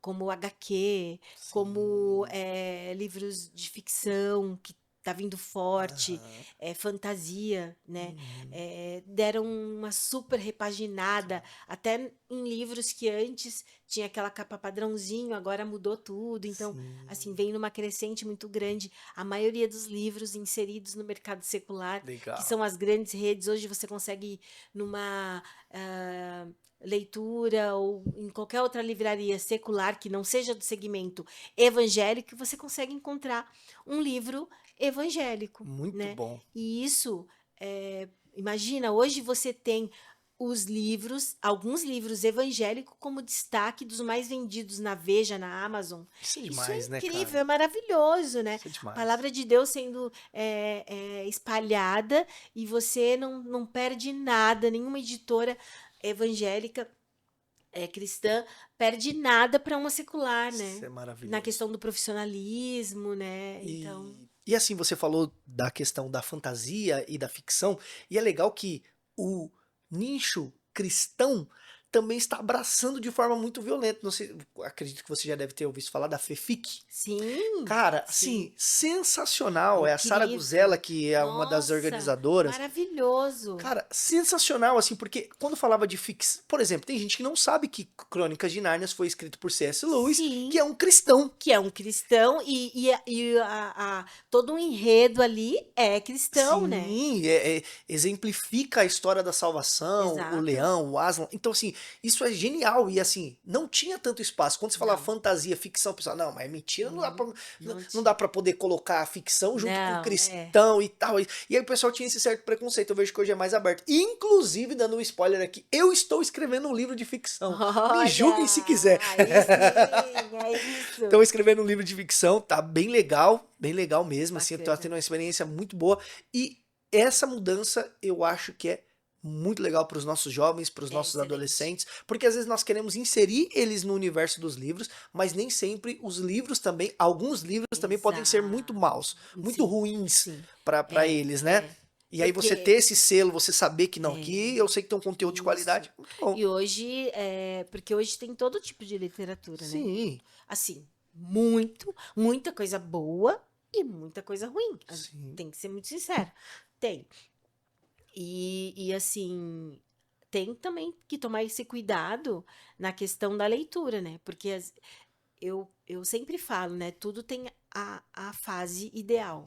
Speaker 2: Como HQ, como
Speaker 1: Sim.
Speaker 2: livros de ficção, que tá vindo forte,
Speaker 1: Aham.
Speaker 2: fantasia, né?
Speaker 1: Uhum.
Speaker 2: Deram uma super repaginada, até em livros que antes tinha aquela capa padrãozinho, agora mudou tudo. Então, assim,
Speaker 1: Sim.
Speaker 2: vem numa crescente muito grande. A maioria dos livros inseridos no mercado secular, que
Speaker 1: Legal.
Speaker 2: são as grandes redes, hoje você consegue ir numa leitura ou em qualquer outra livraria secular que não seja do segmento evangélico, você consegue encontrar um livro evangélico,
Speaker 1: Muito
Speaker 2: né?
Speaker 1: bom.
Speaker 2: E isso, imagina, hoje você tem os livros, alguns livros evangélicos como destaque dos mais vendidos na Veja, na Amazon.
Speaker 1: Isso é
Speaker 2: Isso é
Speaker 1: demais, né,
Speaker 2: incrível,
Speaker 1: cara?
Speaker 2: é maravilhoso, né?
Speaker 1: Isso é
Speaker 2: A
Speaker 1: demais.
Speaker 2: palavra de Deus sendo espalhada e você não perde nada, nenhuma editora evangélica, cristã, perde nada para uma secular,
Speaker 1: Isso
Speaker 2: né?
Speaker 1: é
Speaker 2: Na
Speaker 1: maravilhoso.
Speaker 2: questão do profissionalismo, né? Então,
Speaker 1: E assim, você falou da questão da fantasia e da ficção, e é legal que o nicho cristão também está abraçando de forma muito violenta. Não sei, acredito que você já deve ter ouvido falar da FEFIC.
Speaker 2: sim,
Speaker 1: Cara,
Speaker 2: sim.
Speaker 1: assim, sensacional. É a Sara Guzella,
Speaker 2: Incrível.
Speaker 1: que é uma das
Speaker 2: Nossa,
Speaker 1: organizadoras.
Speaker 2: maravilhoso.
Speaker 1: Cara, sensacional, assim, porque quando falava de ficção. Por exemplo, tem gente que não sabe que Crônicas de Nárnia foi escrito por C.S. Lewis, que
Speaker 2: Sim,
Speaker 1: é um cristão.
Speaker 2: que é um cristão todo um enredo ali é cristão, né?
Speaker 1: Sim, exemplifica a história da salvação, o
Speaker 2: Exato.
Speaker 1: leão, o Aslan. Então, assim, isso é genial. E, assim, não tinha tanto espaço. Quando você fala
Speaker 2: Não,
Speaker 1: fantasia, ficção, o pessoal, não, mas é mentira,
Speaker 2: não
Speaker 1: não dá
Speaker 2: tinha.
Speaker 1: pra poder colocar a ficção junto com o
Speaker 2: Não,
Speaker 1: cristão e tal. E aí o pessoal tinha esse certo preconceito. Eu vejo que hoje é mais aberto. Inclusive, dando um spoiler aqui, eu estou escrevendo um livro de ficção. Me julguem se quiser.
Speaker 2: Olha, aí sim, é
Speaker 1: Estou
Speaker 2: isso.
Speaker 1: escrevendo um livro de ficção, tá bem legal mesmo, assim, eu tô
Speaker 2: Bacana.
Speaker 1: tendo uma experiência muito boa. E essa mudança eu acho que é muito legal para os nossos jovens, para os
Speaker 2: É
Speaker 1: nossos
Speaker 2: excelente.
Speaker 1: adolescentes, porque às vezes nós queremos inserir eles no universo dos livros, mas nem sempre os livros também, alguns livros também podem ser muito
Speaker 2: Exato.
Speaker 1: maus, muito
Speaker 2: Sim,
Speaker 1: ruins
Speaker 2: sim.
Speaker 1: para
Speaker 2: É,
Speaker 1: eles, né?
Speaker 2: é.
Speaker 1: E aí você ter
Speaker 2: Porque
Speaker 1: esse selo, você saber que não, aqui
Speaker 2: é,
Speaker 1: eu sei que tem um conteúdo de
Speaker 2: isso.
Speaker 1: qualidade, muito bom.
Speaker 2: E hoje, porque hoje tem todo tipo de literatura, né?
Speaker 1: Sim,
Speaker 2: Assim, muita coisa boa e muita coisa ruim.
Speaker 1: sim.
Speaker 2: Tem que ser muito sincero. Tem. E assim, tem também que tomar esse cuidado na questão da leitura, né? Porque eu sempre falo, né? Tudo tem a fase ideal.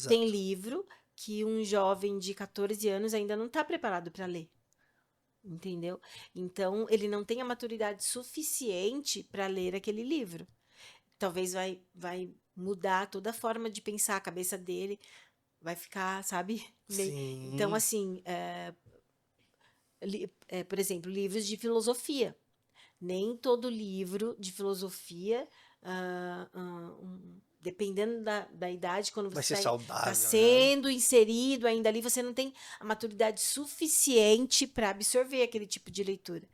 Speaker 2: Tem
Speaker 1: Exato.
Speaker 2: livro que um jovem de 14 anos ainda não está preparado para ler, entendeu? Então, ele não tem a maturidade suficiente para ler aquele livro. Talvez vai mudar toda a forma de pensar, a cabeça dele vai ficar, sabe? Então,
Speaker 1: Sim.
Speaker 2: assim, por exemplo, livros de filosofia. Nem todo livro de filosofia, dependendo da idade, quando
Speaker 1: Vai
Speaker 2: você
Speaker 1: ser
Speaker 2: está
Speaker 1: saudável, né?
Speaker 2: sendo inserido ainda ali, você não tem a maturidade suficiente para absorver aquele tipo de leitura.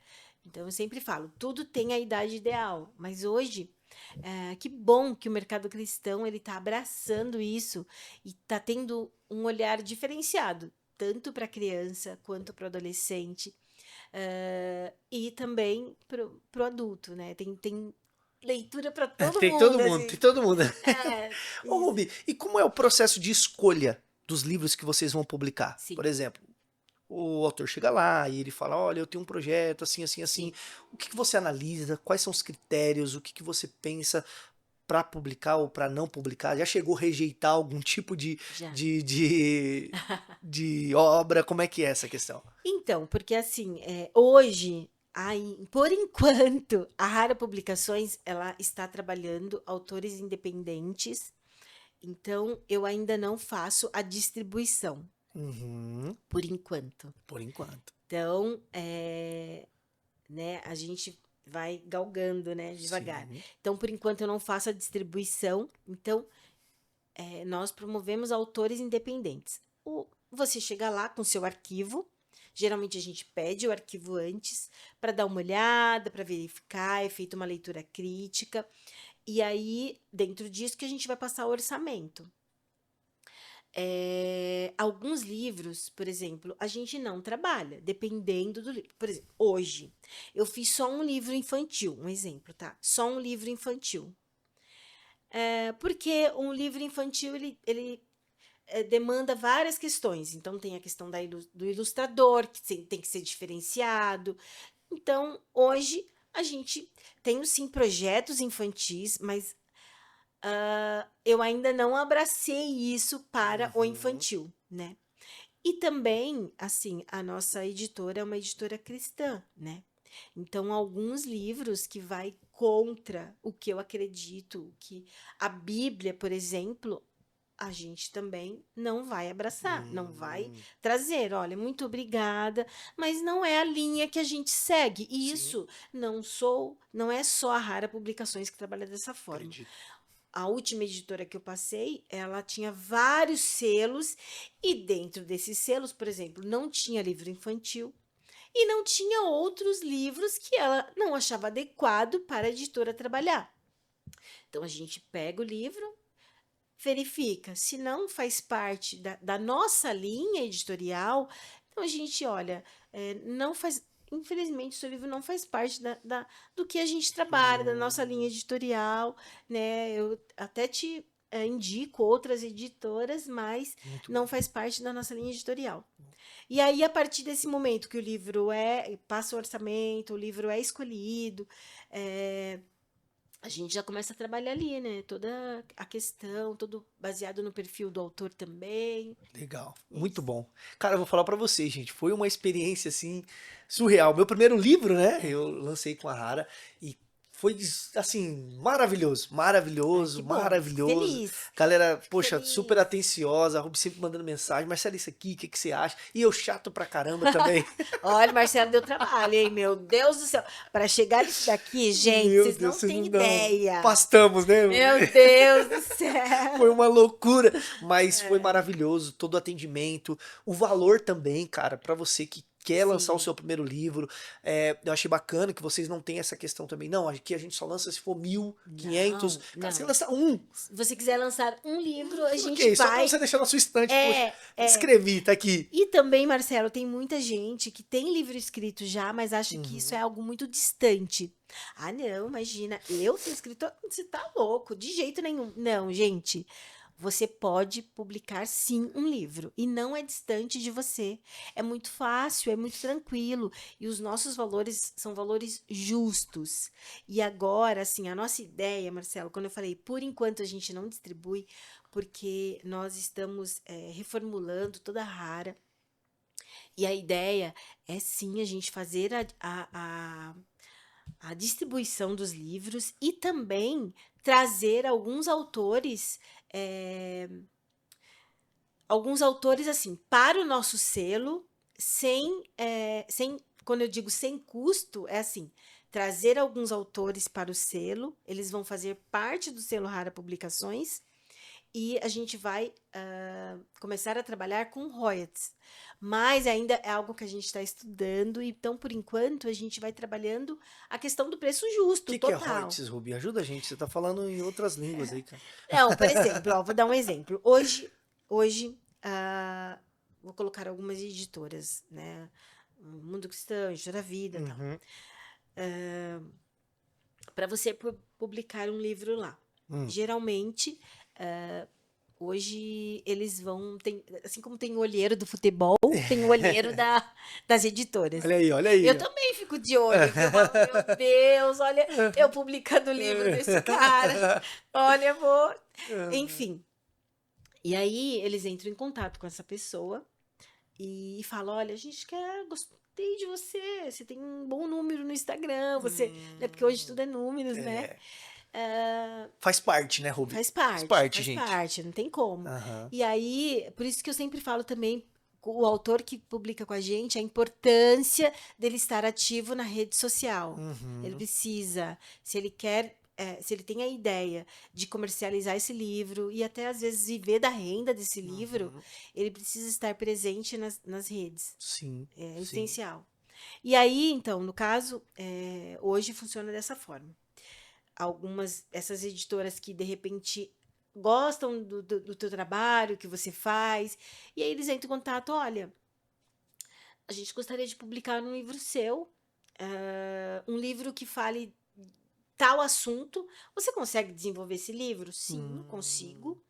Speaker 2: Então, eu sempre falo, tudo tem a idade ideal, mas hoje, que bom que o mercado cristão ele está abraçando isso e está tendo um olhar diferenciado, tanto para a criança quanto para o adolescente. E também pro adulto, né? Tem leitura para todo
Speaker 1: Tem todo
Speaker 2: mundo,
Speaker 1: mundo,
Speaker 2: assim.
Speaker 1: tem todo mundo.
Speaker 2: É,
Speaker 1: Ô,
Speaker 2: isso.
Speaker 1: Rubi, e como é o processo de escolha dos livros que vocês vão publicar? Por
Speaker 2: Sim,
Speaker 1: exemplo, o autor chega lá e ele fala, olha, eu tenho um projeto assim, assim, assim.
Speaker 2: sim,
Speaker 1: O que que você analisa? Quais são os critérios? O que que você pensa para publicar ou para não publicar? Já chegou a rejeitar algum tipo
Speaker 2: já.
Speaker 1: de, de, de obra? Como é que é essa questão?
Speaker 2: Então, porque assim, hoje, por enquanto, a Rara Publicações, ela está trabalhando autores independentes, então eu ainda não faço a distribuição,
Speaker 1: Uhum,
Speaker 2: por enquanto.
Speaker 1: por enquanto.
Speaker 2: Então, né, a gente vai galgando, né, devagar.
Speaker 1: Sim.
Speaker 2: Então, por enquanto, eu não faço a distribuição. Então, nós promovemos autores independentes. Você chega lá com seu arquivo. Geralmente a gente pede o arquivo antes para dar uma olhada, para verificar, é feita uma leitura crítica. E aí, dentro disso, que a gente vai passar o orçamento. Alguns livros, por exemplo, a gente não trabalha, dependendo do livro. Por exemplo, hoje, eu fiz só um livro infantil, um exemplo, tá? Só um livro infantil. Porque um livro infantil, ele demanda várias questões. Então, tem a questão do ilustrador, que tem que ser diferenciado. Então, hoje, a gente tem, sim, projetos infantis, mas eu ainda não abracei isso para o
Speaker 1: Uhum.
Speaker 2: infantil, né? E também, assim, a nossa editora é uma editora cristã, né? Então, alguns livros que vai contra o que eu acredito, que a Bíblia, por exemplo, a gente também não vai abraçar, não vai
Speaker 1: Hum,
Speaker 2: trazer. Olha, muito obrigada, mas não é a linha que a gente segue. E
Speaker 1: sim,
Speaker 2: isso não é só a Rara Publicações que trabalha dessa forma.
Speaker 1: acredito.
Speaker 2: A última editora que eu passei, ela tinha vários selos e dentro desses selos, por exemplo, não tinha livro infantil e não tinha outros livros que ela não achava adequado para a editora trabalhar. Então a gente pega o livro, verifica se não faz parte da nossa linha editorial, então a gente olha, não faz. Infelizmente, o seu livro não faz parte do que a gente trabalha, da nossa linha
Speaker 1: Hum,
Speaker 2: editorial, né? Eu até te indico outras editoras, mas
Speaker 1: muito
Speaker 2: não
Speaker 1: bom.
Speaker 2: faz parte da nossa linha editorial. E aí, a partir desse momento que o livro passa o orçamento, o livro é escolhido, a gente já começa a trabalhar ali, né? Toda a questão, todo baseado no perfil do autor também.
Speaker 1: Legal,
Speaker 2: É
Speaker 1: muito
Speaker 2: isso.
Speaker 1: bom. Cara, eu vou falar pra vocês, gente, foi uma experiência assim surreal. Meu primeiro livro, né?
Speaker 2: É.
Speaker 1: Eu lancei com a Rara e foi assim maravilhoso,
Speaker 2: Ai, que
Speaker 1: maravilhoso,
Speaker 2: bom. Fico
Speaker 1: maravilhoso.
Speaker 2: feliz.
Speaker 1: Galera,
Speaker 2: Fico
Speaker 1: poxa, super
Speaker 2: feliz.
Speaker 1: atenciosa, a Ruby sempre mandando mensagem. Marcelo, isso aqui, o que que você acha? E eu chato pra caramba também.
Speaker 2: Olha, Marcelo deu trabalho, hein? Meu Deus do céu. Para chegar nisso daqui, gente,
Speaker 1: Meu
Speaker 2: vocês
Speaker 1: Deus,
Speaker 2: não
Speaker 1: vocês
Speaker 2: têm
Speaker 1: não dão.
Speaker 2: ideia.
Speaker 1: Pastamos, né?
Speaker 2: Meu Deus do
Speaker 1: Foi
Speaker 2: céu.
Speaker 1: uma loucura, mas foi maravilhoso todo o atendimento, o valor também, cara, pra você que quer lançar o
Speaker 2: Sim.
Speaker 1: seu primeiro livro. Eu achei bacana que vocês não têm essa questão também. Não, aqui a gente só lança se for 1.500.
Speaker 2: Não,
Speaker 1: Cara, você
Speaker 2: não.
Speaker 1: lança um.
Speaker 2: Se você quiser lançar um livro, a gente
Speaker 1: Ok, só pra
Speaker 2: vai.
Speaker 1: você deixar na sua estante. Poxa,
Speaker 2: É, é.
Speaker 1: escrevi, tá aqui.
Speaker 2: E também, Marcelo, tem muita gente que tem livro escrito já, mas acha que isso é
Speaker 1: Uhum.
Speaker 2: algo muito distante. Ah, não, imagina, eu ser escritor, você tá louco, de jeito nenhum. Não, gente, você pode publicar sim um livro e não é distante de você. É muito fácil, é muito tranquilo e os nossos valores são valores justos. E agora, assim, a nossa ideia, Marcelo, quando eu falei, por enquanto a gente não distribui, porque nós estamos reformulando toda a Rara. E a ideia é sim a gente fazer a distribuição dos livros e também trazer eh, alguns autores assim para o nosso selo sem quando eu digo sem custo é assim trazer alguns autores para o selo, eles vão fazer parte do selo Rara Publicações e a gente vai começar a trabalhar com royalties. Mas ainda é algo que a gente está estudando, então, por enquanto, a gente vai trabalhando a questão do preço
Speaker 1: O
Speaker 2: justo,
Speaker 1: que é
Speaker 2: total.
Speaker 1: royalties, Ruby? Ajuda a gente. Você tá falando em outras línguas aí, cara.
Speaker 2: Não, por exemplo, ó, vou dar um exemplo. Hoje, vou colocar algumas editoras, né? Mundo Cristão, Editora da Vida e tal.
Speaker 1: Uhum.
Speaker 2: Para você publicar um livro lá.
Speaker 1: Hum.
Speaker 2: Geralmente, hoje eles vão. Assim como tem o olheiro do futebol, tem o olheiro das editoras.
Speaker 1: Olha aí,
Speaker 2: Eu
Speaker 1: ó.
Speaker 2: também fico de olho, viu? Eu falo, meu Deus, olha, eu publicando o livro desse cara. Olha, eu vou. Enfim. E aí eles entram em contato com essa pessoa e falam: olha, a gente gostei de você, você tem um bom número no Instagram, você. Né, porque hoje tudo é números, né?
Speaker 1: É.
Speaker 2: Ah,
Speaker 1: Faz parte, né, Ruby?
Speaker 2: faz
Speaker 1: Gente.
Speaker 2: parte, não tem como.
Speaker 1: Aham.
Speaker 2: E aí, por isso que eu sempre falo também, o autor que publica com a gente, a importância dele estar ativo na rede social. Ele
Speaker 1: Uhum.
Speaker 2: precisa, se ele quer, se ele tem a ideia de comercializar esse livro e até às vezes viver da renda desse livro,
Speaker 1: Uhum.
Speaker 2: ele precisa estar presente nas redes.
Speaker 1: Sim,
Speaker 2: É
Speaker 1: sim.
Speaker 2: essencial. E aí, então, no caso, hoje funciona dessa forma essas editoras que de repente gostam do teu trabalho, que você faz, e aí eles entram em contato, olha, a gente gostaria de publicar um livro seu, um livro que fale tal assunto. Você consegue desenvolver esse livro? Sim,
Speaker 1: Hum.
Speaker 2: consigo.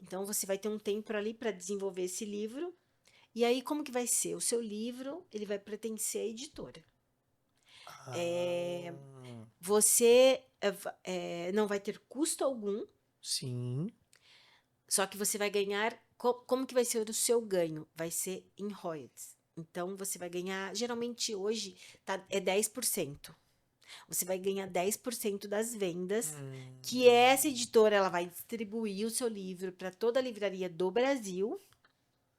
Speaker 2: Então você vai ter um tempo ali para desenvolver esse livro. E aí como que vai ser? O seu livro, ele vai pertencer à editora.
Speaker 1: Ah,
Speaker 2: Você não vai ter custo algum,
Speaker 1: sim.
Speaker 2: só que você vai ganhar. Como que vai ser o seu ganho? Vai ser em royalties. Então você vai ganhar. Geralmente hoje é 10%. Você vai ganhar 10% das vendas que essa editora ela vai distribuir o seu livro para toda a livraria do Brasil.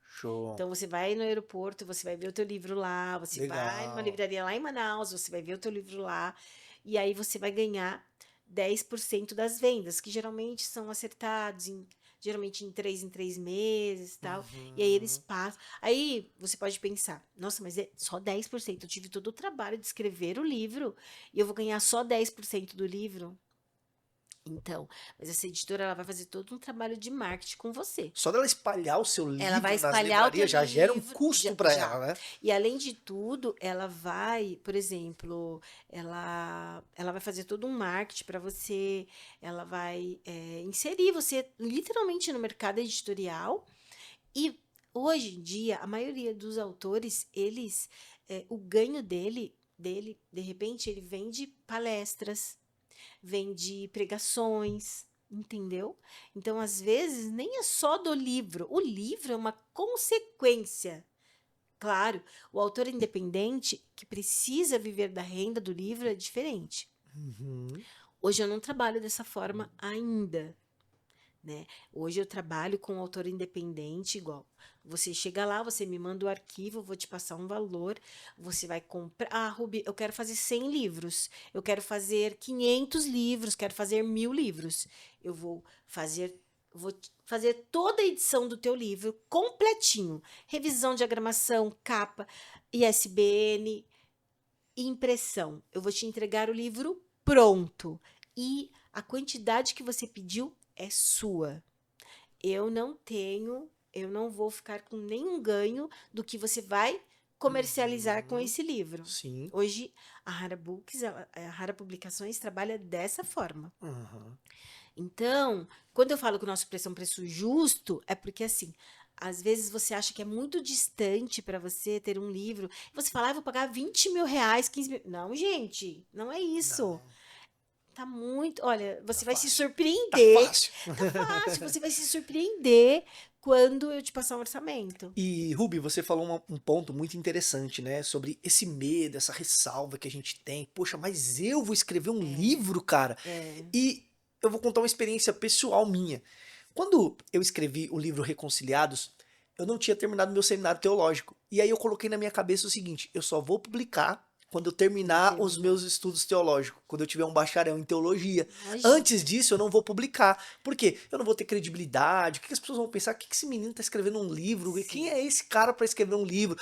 Speaker 1: Show.
Speaker 2: Então você vai no aeroporto, você vai ver o teu livro lá, você vai numa
Speaker 1: Legal.
Speaker 2: livraria lá em Manaus, você vai ver o teu livro lá, e aí você vai ganhar 10% das vendas, que geralmente são acertados geralmente em 3 meses e tal. E aí eles
Speaker 1: Uhum.
Speaker 2: passam. Aí você pode pensar, nossa, mas é só 10%. Eu tive todo o trabalho de escrever o livro e eu vou ganhar só 10% do livro. Então, mas essa editora ela vai fazer todo um trabalho de marketing com você.
Speaker 1: Só dela espalhar o seu
Speaker 2: Ela vai
Speaker 1: livro nas
Speaker 2: espalhar o teu
Speaker 1: livrarias já gera um
Speaker 2: livro,
Speaker 1: custo
Speaker 2: já,
Speaker 1: para ela,
Speaker 2: já.
Speaker 1: né?
Speaker 2: E além de tudo, ela vai, por exemplo, ela vai fazer todo um marketing para você, ela vai inserir você literalmente no mercado editorial. E hoje em dia, a maioria dos autores, o ganho dele, de repente, ele vende palestras, vende pregações, entendeu? Então, às vezes, nem é só do livro. O livro é uma consequência. Claro, o autor independente que precisa viver da renda do livro é diferente.
Speaker 1: Uhum.
Speaker 2: Hoje eu não trabalho dessa forma ainda, né? Hoje eu trabalho com autor independente igual. Você chega lá, você me manda o arquivo, eu vou te passar um valor, você vai comprar. Ah, Rubi, eu quero fazer 100 livros, eu quero fazer 500 livros, quero fazer 1000 livros. Eu vou fazer Eu vou fazer toda a edição do teu livro completinho. Revisão, diagramação, capa, ISBN e impressão. Eu vou te entregar o livro pronto. E a quantidade que você pediu é sua. Eu não vou ficar com nenhum ganho do que você vai comercializar com esse livro.
Speaker 1: Sim.
Speaker 2: Hoje, a Rara Books, a Rara Publicações trabalha dessa forma.
Speaker 1: Uhum.
Speaker 2: Então, quando eu falo que o nosso preço é um preço justo, é porque assim, às vezes você acha que é muito distante para você ter um livro, e você fala, ah, eu vou pagar 20 mil reais, 15 mil. Não, gente, não é isso.
Speaker 1: Não,
Speaker 2: Tá muito. Olha, você
Speaker 1: tá
Speaker 2: vai se
Speaker 1: fácil. Tá
Speaker 2: surpreender.
Speaker 1: fácil.
Speaker 2: Tá fácil, você vai se surpreender quando eu te passar um orçamento.
Speaker 1: E, Ruby, você falou um ponto muito interessante, né? Sobre esse medo, essa ressalva que a gente tem. Poxa, mas eu vou escrever um livro, cara.
Speaker 2: É.
Speaker 1: E eu vou contar uma experiência pessoal minha. Quando eu escrevi o livro Reconciliados, eu não tinha terminado meu seminário teológico. E aí eu coloquei na minha cabeça o seguinte: eu só vou publicar quando eu terminar os meus estudos teológicos, quando eu tiver um bacharel em teologia.
Speaker 2: Imagina.
Speaker 1: Antes disso, eu não vou publicar. Por quê? Eu não vou ter credibilidade. O que as pessoas vão pensar? O que esse menino está escrevendo um livro?
Speaker 2: Sim.
Speaker 1: Quem é esse cara para escrever um livro?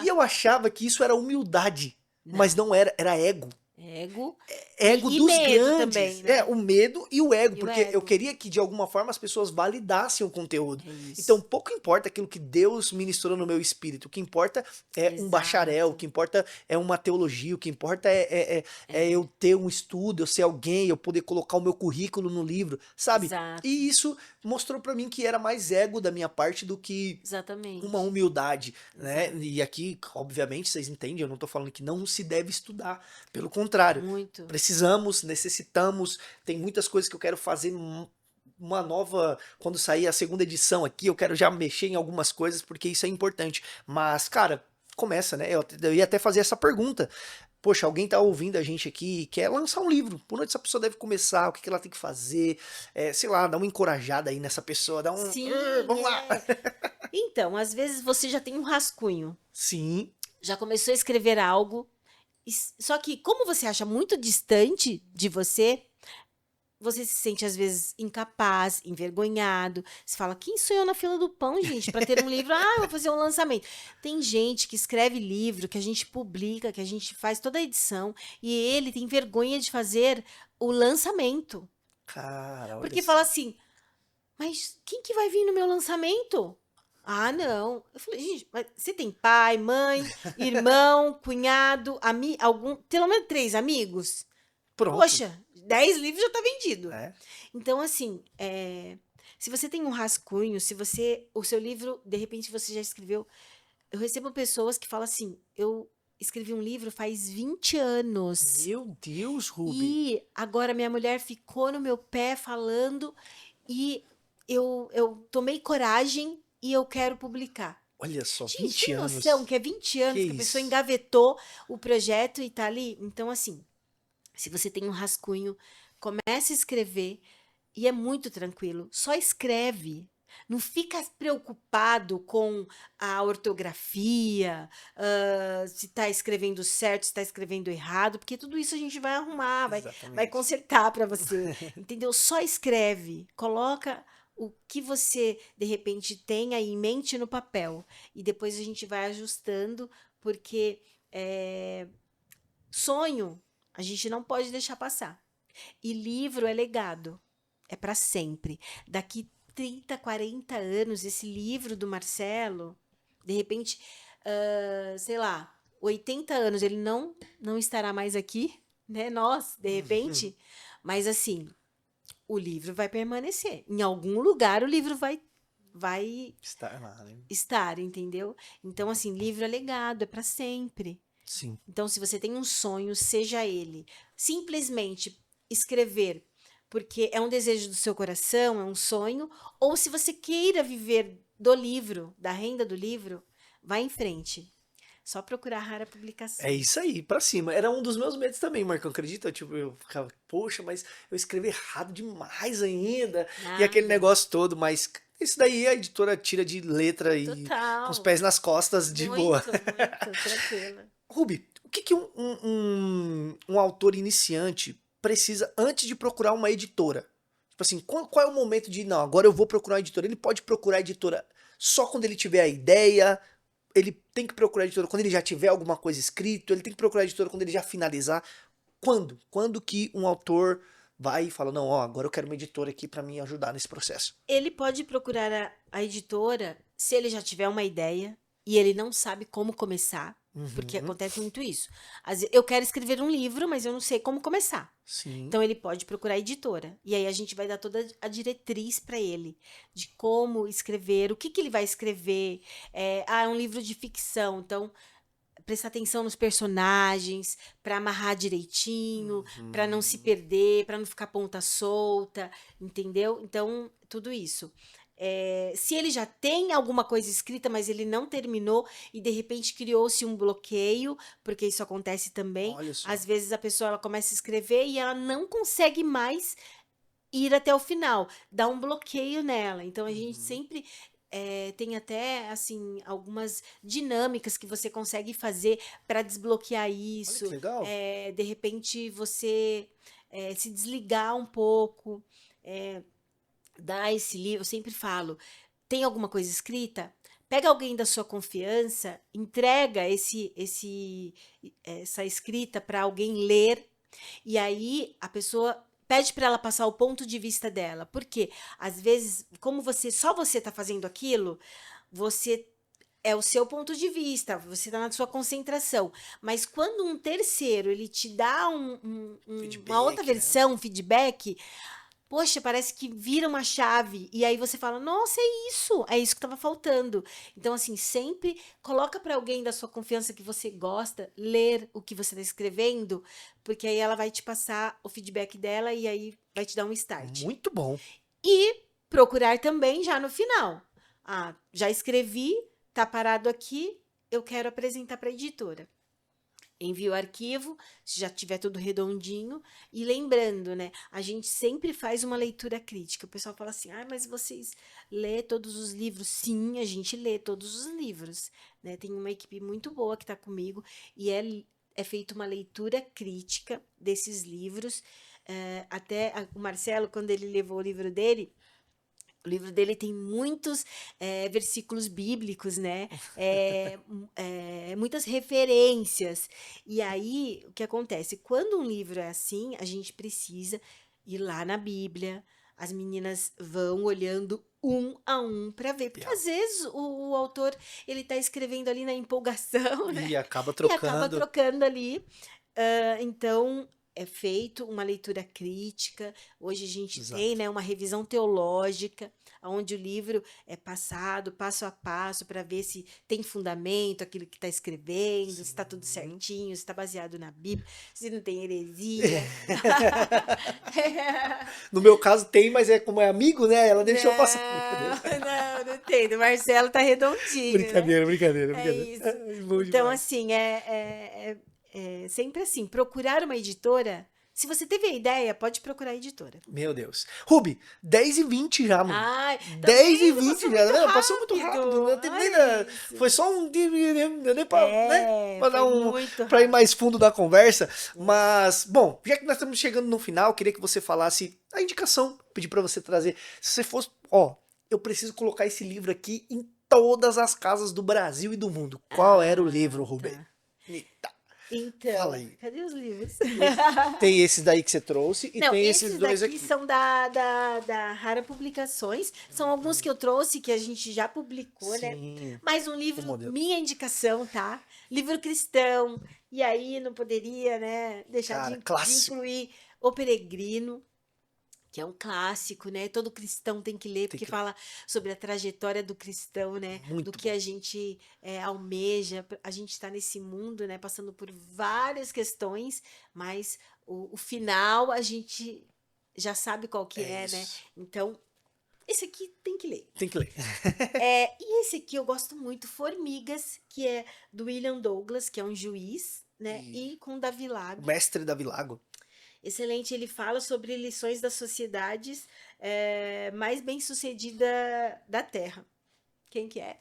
Speaker 1: E eu achava que isso era humildade.
Speaker 2: Não.
Speaker 1: Mas não era, era ego.
Speaker 2: Ego.
Speaker 1: Ego
Speaker 2: E
Speaker 1: dos
Speaker 2: medo
Speaker 1: grandes.
Speaker 2: também, né?
Speaker 1: É, o medo e o ego.
Speaker 2: E o
Speaker 1: Porque eu
Speaker 2: ego.
Speaker 1: queria que, de alguma forma, as pessoas validassem o conteúdo.
Speaker 2: É isso.
Speaker 1: Então, pouco importa aquilo que Deus ministrou no meu espírito. O que importa é um
Speaker 2: Exato.
Speaker 1: bacharel, o que importa é uma teologia, o que importa é eu ter um estudo, eu ser alguém, eu poder colocar o meu currículo no livro, sabe?
Speaker 2: Exato.
Speaker 1: E isso mostrou pra mim que era mais ego da minha parte do que
Speaker 2: Exatamente.
Speaker 1: uma humildade, né?
Speaker 2: Exato.
Speaker 1: E aqui, obviamente, vocês entendem, eu não tô falando que não se deve estudar. Pelo contrário,
Speaker 2: Muito.
Speaker 1: precisamos, necessitamos, tem muitas coisas que eu quero fazer uma nova, quando sair a segunda edição aqui, eu quero já mexer em algumas coisas, porque isso é importante. Mas, cara, começa, né? Eu ia até fazer essa pergunta. Poxa, alguém tá ouvindo a gente aqui e quer lançar um livro. Por onde essa pessoa deve começar? O que ela tem que fazer? Sei lá, dá uma encorajada aí nessa pessoa, dá um...
Speaker 2: Sim,
Speaker 1: vamos lá!
Speaker 2: Então, às vezes você já tem um rascunho,
Speaker 1: Sim,
Speaker 2: já começou a escrever algo, só que como você acha muito distante de você, você se sente às vezes incapaz, envergonhado. Você fala, quem sou eu na fila do pão, gente, para ter um livro? Ah, eu vou fazer um lançamento. Tem gente que escreve livro, que a gente publica, que a gente faz toda a edição, e ele tem vergonha de fazer o lançamento.
Speaker 1: cara, olha
Speaker 2: Porque
Speaker 1: só.
Speaker 2: fala assim, mas quem que vai vir no meu lançamento? Ah, não. Eu falei, gente, mas você tem pai, mãe, irmão, cunhado, pelo menos 3 amigos?
Speaker 1: Pronto.
Speaker 2: Poxa, 10 livros já tá vendido.
Speaker 1: É.
Speaker 2: Então, assim, se você tem um rascunho, o seu livro, de repente você já escreveu. Eu recebo pessoas que falam assim, eu escrevi um livro faz 20 anos.
Speaker 1: Meu Deus, Ruby.
Speaker 2: E agora minha mulher ficou no meu pé falando e eu tomei coragem e eu quero publicar.
Speaker 1: Olha só,
Speaker 2: Gente,
Speaker 1: 20
Speaker 2: tem
Speaker 1: anos.
Speaker 2: noção que é 20 anos que a pessoa
Speaker 1: isso?
Speaker 2: engavetou o projeto e tá ali? Então, assim, se você tem um rascunho, comece a escrever e é muito tranquilo. Só escreve. Não fica preocupado com a ortografia, se está escrevendo certo, se está escrevendo errado, porque tudo isso a gente vai arrumar, vai
Speaker 1: Exatamente.
Speaker 2: consertar para você, entendeu? Só escreve, coloca o que você, de repente, tem aí em mente no papel e depois a gente vai ajustando, porque sonho a gente não pode deixar passar. E livro é legado, é para sempre. Daqui 30, 40 anos, esse livro do Marcelo, de repente, sei lá, 80 anos, ele não estará mais aqui, né? Nós, de repente. Mas assim, o livro vai permanecer. Em algum lugar o livro vai
Speaker 1: Está lá, né?
Speaker 2: estar, entendeu? Então, assim, livro é legado, é para sempre.
Speaker 1: Sim.
Speaker 2: Então, se você tem um sonho, seja ele simplesmente escrever porque é um desejo do seu coração, é um sonho, ou se você queira viver do livro, da renda do livro, vá em frente. Só procurar Rara Publicação.
Speaker 1: É isso aí, pra cima. Era um dos meus medos também, Marcão, acredita? Tipo, eu ficava, poxa, mas eu escrevi errado demais ainda. E aquele
Speaker 2: Nada.
Speaker 1: negócio todo, mas isso daí a editora tira de letra e
Speaker 2: Total.
Speaker 1: com os pés nas costas de boa.
Speaker 2: Muito, tranquila.
Speaker 1: Ruby, o que um autor iniciante precisa antes de procurar uma editora? Tipo assim, qual é o momento de, não, agora eu vou procurar uma editora? Ele pode procurar a editora só quando ele tiver a ideia, ele tem que procurar a editora quando ele já tiver alguma coisa escrito, ele tem que procurar a editora quando ele já finalizar. Quando? Quando que um autor vai e fala, não, ó, agora eu quero uma editora aqui pra me ajudar nesse processo.
Speaker 2: Ele pode procurar a editora se ele já tiver uma ideia e ele não sabe como começar, porque
Speaker 1: Uhum,
Speaker 2: acontece muito isso. Às vezes, eu quero escrever um livro, mas eu não sei como começar.
Speaker 1: sim.
Speaker 2: Então ele pode procurar a editora. E aí a gente vai dar toda a diretriz para ele de como escrever, o que que ele vai escrever. É um livro de ficção, então prestar atenção nos personagens, para amarrar direitinho, para não se
Speaker 1: Uhum.
Speaker 2: perder, para não ficar ponta solta, entendeu? Então, tudo isso. Se ele já tem alguma coisa escrita, mas ele não terminou e de repente criou-se um bloqueio, porque isso acontece também.
Speaker 1: Olha só.
Speaker 2: Às vezes a pessoa ela começa a escrever e ela não consegue mais ir até o final, dá um bloqueio nela. Então a gente
Speaker 1: Uhum.
Speaker 2: sempre tem até assim algumas dinâmicas que você consegue fazer para desbloquear
Speaker 1: Olha que
Speaker 2: isso.
Speaker 1: legal.
Speaker 2: De repente você se desligar um pouco, dar esse livro. Eu sempre falo, tem alguma coisa escrita? Pega alguém da sua confiança, entrega essa escrita para alguém ler e aí a pessoa pede para ela passar o ponto de vista dela. Porque às vezes, como só você está fazendo aquilo, você é o seu ponto de vista, você está na sua concentração. Mas quando um terceiro ele te dá uma outra
Speaker 1: Feedback, né?
Speaker 2: versão, um feedback, poxa, parece que vira uma chave e aí você fala: "Nossa, é isso que estava faltando". Então assim, sempre coloca para alguém da sua confiança que você gosta ler o que você está escrevendo, porque aí ela vai te passar o feedback dela e aí vai te dar um start.
Speaker 1: Muito bom.
Speaker 2: E procurar também já no final. Ah, já escrevi, tá parado aqui, eu quero apresentar para a editora. Envia o arquivo, se já tiver tudo redondinho. E lembrando, né? A gente sempre faz uma leitura crítica. O pessoal fala assim: ah, mas vocês lê todos os livros? Sim, a gente lê todos os livros. Né? Tem uma equipe muito boa que está comigo e é feita uma leitura crítica desses livros. O Marcelo, quando ele levou o livro dele. O livro dele tem muitos versículos bíblicos, né? Muitas referências. E aí, o que acontece? Quando um livro é assim, a gente precisa ir lá na Bíblia. As meninas vão olhando um a um para ver, porque
Speaker 1: Yeah.
Speaker 2: às vezes o autor ele está escrevendo ali na empolgação, né?
Speaker 1: E acaba
Speaker 2: E acaba
Speaker 1: trocando.
Speaker 2: trocando ali. Então é feito uma leitura crítica. Hoje a gente tem,
Speaker 1: Exato.
Speaker 2: né, uma revisão teológica, onde o livro é passado passo a passo para ver se tem fundamento aquilo que está escrevendo, se está tudo
Speaker 1: Sim.
Speaker 2: certinho, se está baseado na Bíblia, se não tem heresia.
Speaker 1: No meu caso tem, mas é como é amigo, né? Ela deixou passar. Brincadeira.
Speaker 2: Não tem. Do Marcelo tá redondinho, né?
Speaker 1: Brincadeira, brincadeira,
Speaker 2: É
Speaker 1: brincadeira.
Speaker 2: isso.
Speaker 1: Ai, bom
Speaker 2: Então,
Speaker 1: demais.
Speaker 2: assim, é sempre assim, procurar uma editora. Se você teve a ideia, pode procurar a editora.
Speaker 1: Meu Deus. Rubi, 10h20 já, mano.
Speaker 2: Ai, tá
Speaker 1: 10 e
Speaker 2: vendo?
Speaker 1: 20
Speaker 2: Passou
Speaker 1: já,
Speaker 2: muito
Speaker 1: né? Passou muito rápido. Não
Speaker 2: rápido.
Speaker 1: teve nem
Speaker 2: Olha isso.
Speaker 1: foi só um. Não deu nem pra, né? Pra dar
Speaker 2: Foi muito
Speaker 1: pra ir mais
Speaker 2: rápido.
Speaker 1: fundo da conversa.
Speaker 2: É.
Speaker 1: Mas, bom, já que nós estamos chegando no final, eu queria que você falasse a indicação. Pedir pra você trazer. Se você fosse. Ó, eu preciso colocar esse livro aqui em todas as casas do Brasil e do mundo. Qual era o livro,
Speaker 2: Ah,
Speaker 1: Rubem?
Speaker 2: tá.
Speaker 1: Eita, fala
Speaker 2: Então,
Speaker 1: aí.
Speaker 2: cadê os livros?
Speaker 1: Tem esses daí que você trouxe e
Speaker 2: Não,
Speaker 1: tem esses
Speaker 2: esses
Speaker 1: dois
Speaker 2: daqui
Speaker 1: aqui.
Speaker 2: são da Rara Publicações. São alguns que eu trouxe que a gente já publicou, né?
Speaker 1: Sim,
Speaker 2: Mais um
Speaker 1: o
Speaker 2: livro,
Speaker 1: modelo.
Speaker 2: minha indicação, tá? Livro cristão. E aí não poderia, né, deixar
Speaker 1: Cara,
Speaker 2: de
Speaker 1: clássico.
Speaker 2: incluir O Peregrino, que é um clássico, né? Todo cristão tem que ler,
Speaker 1: Tem
Speaker 2: porque
Speaker 1: que ler.
Speaker 2: fala sobre a trajetória do cristão, né? Do
Speaker 1: Muito
Speaker 2: que
Speaker 1: bom.
Speaker 2: a gente almeja. A gente está nesse mundo, né? Passando por várias questões, mas o final a gente já sabe qual que
Speaker 1: É
Speaker 2: é, né?
Speaker 1: isso.
Speaker 2: Então, esse aqui tem que ler.
Speaker 1: Tem que ler.
Speaker 2: E esse aqui eu gosto muito, Formigas, que é do William Douglas, que é um juiz, né?
Speaker 1: E
Speaker 2: E com Davi
Speaker 1: o
Speaker 2: Lago.
Speaker 1: mestre Davi Lago.
Speaker 2: Excelente, ele fala sobre lições das sociedades mais bem-sucedida da Terra. Quem que é?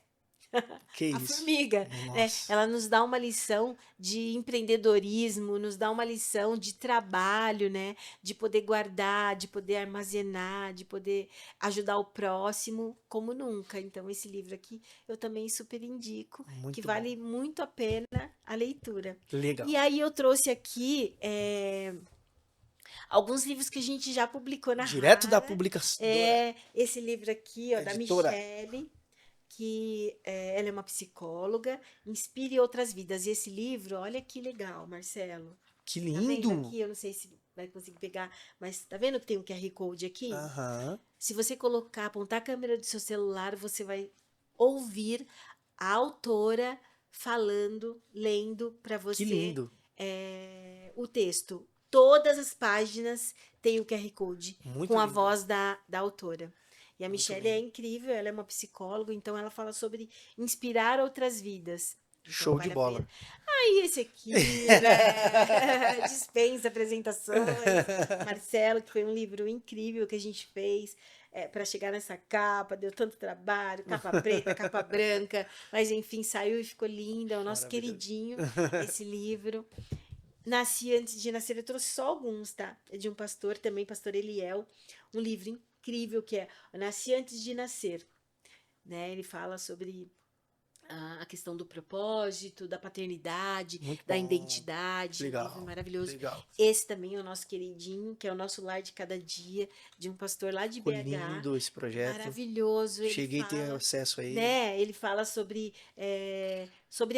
Speaker 1: Que
Speaker 2: A
Speaker 1: isso.
Speaker 2: formiga, né?
Speaker 1: Nossa.
Speaker 2: Ela nos dá uma lição de empreendedorismo, nos dá uma lição de trabalho, né? De poder guardar, de poder armazenar, de poder ajudar o próximo como nunca. Então, esse livro aqui eu também super indico, que
Speaker 1: Muito bom.
Speaker 2: vale muito a pena a leitura. E
Speaker 1: Legal.
Speaker 2: aí eu trouxe aqui alguns livros que a gente já publicou na
Speaker 1: Direto da
Speaker 2: Rara.
Speaker 1: publicadora,
Speaker 2: Esse livro aqui, ó, da
Speaker 1: editora.
Speaker 2: Michele, que ela é uma psicóloga, Inspire Outras Vidas. E esse livro, olha que legal, Marcelo.
Speaker 1: Que
Speaker 2: Tá vendo
Speaker 1: lindo.
Speaker 2: aqui? Eu não sei se vai conseguir pegar, mas tá vendo que tem um QR Code aqui?
Speaker 1: Aham.
Speaker 2: Se você colocar, apontar a câmera do seu celular, você vai ouvir a autora falando, lendo para
Speaker 1: Que
Speaker 2: você
Speaker 1: lindo.
Speaker 2: o texto. Todas as páginas têm o QR Code
Speaker 1: Muito
Speaker 2: com a
Speaker 1: lindo.
Speaker 2: voz da autora. E a
Speaker 1: Muito
Speaker 2: Michelle é
Speaker 1: lindo.
Speaker 2: incrível, ela é uma psicóloga, então ela fala sobre inspirar outras vidas. Então
Speaker 1: Show de
Speaker 2: vale a
Speaker 1: bola.
Speaker 2: pena. Aí esse aqui, né? Dispensa apresentações. Marcelo, que foi um livro incrível que a gente fez para chegar nessa capa, deu tanto trabalho, capa preta, capa branca, mas enfim, saiu e ficou linda, é o nosso
Speaker 1: Maravilhoso.
Speaker 2: queridinho, esse livro. Nasci antes de nascer, eu trouxe só alguns, tá? É de um pastor também, pastor Eliel, um livro incrível que é Nasci Antes de Nascer, né? Ele fala sobre a questão do propósito, da paternidade,
Speaker 1: Muito
Speaker 2: da
Speaker 1: bom.
Speaker 2: identidade, um livro
Speaker 1: Legal.
Speaker 2: maravilhoso.
Speaker 1: Legal.
Speaker 2: Esse também é o nosso queridinho, que é o nosso lar de cada dia, de um pastor lá de
Speaker 1: Ficou
Speaker 2: BH,
Speaker 1: lindo esse projeto.
Speaker 2: maravilhoso. Ele
Speaker 1: Cheguei a ter
Speaker 2: fala,
Speaker 1: acesso a ele.
Speaker 2: né? Ele fala sobre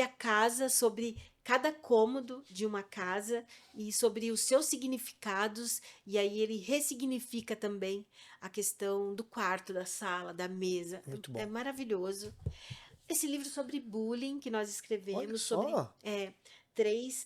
Speaker 2: a casa, sobre cada cômodo de uma casa e sobre os seus significados. E aí ele ressignifica também a questão do quarto, da sala, da mesa.
Speaker 1: Muito
Speaker 2: É
Speaker 1: bom.
Speaker 2: maravilhoso. Esse livro sobre bullying que nós
Speaker 1: Olha
Speaker 2: escrevemos, sobre
Speaker 1: só.
Speaker 2: três,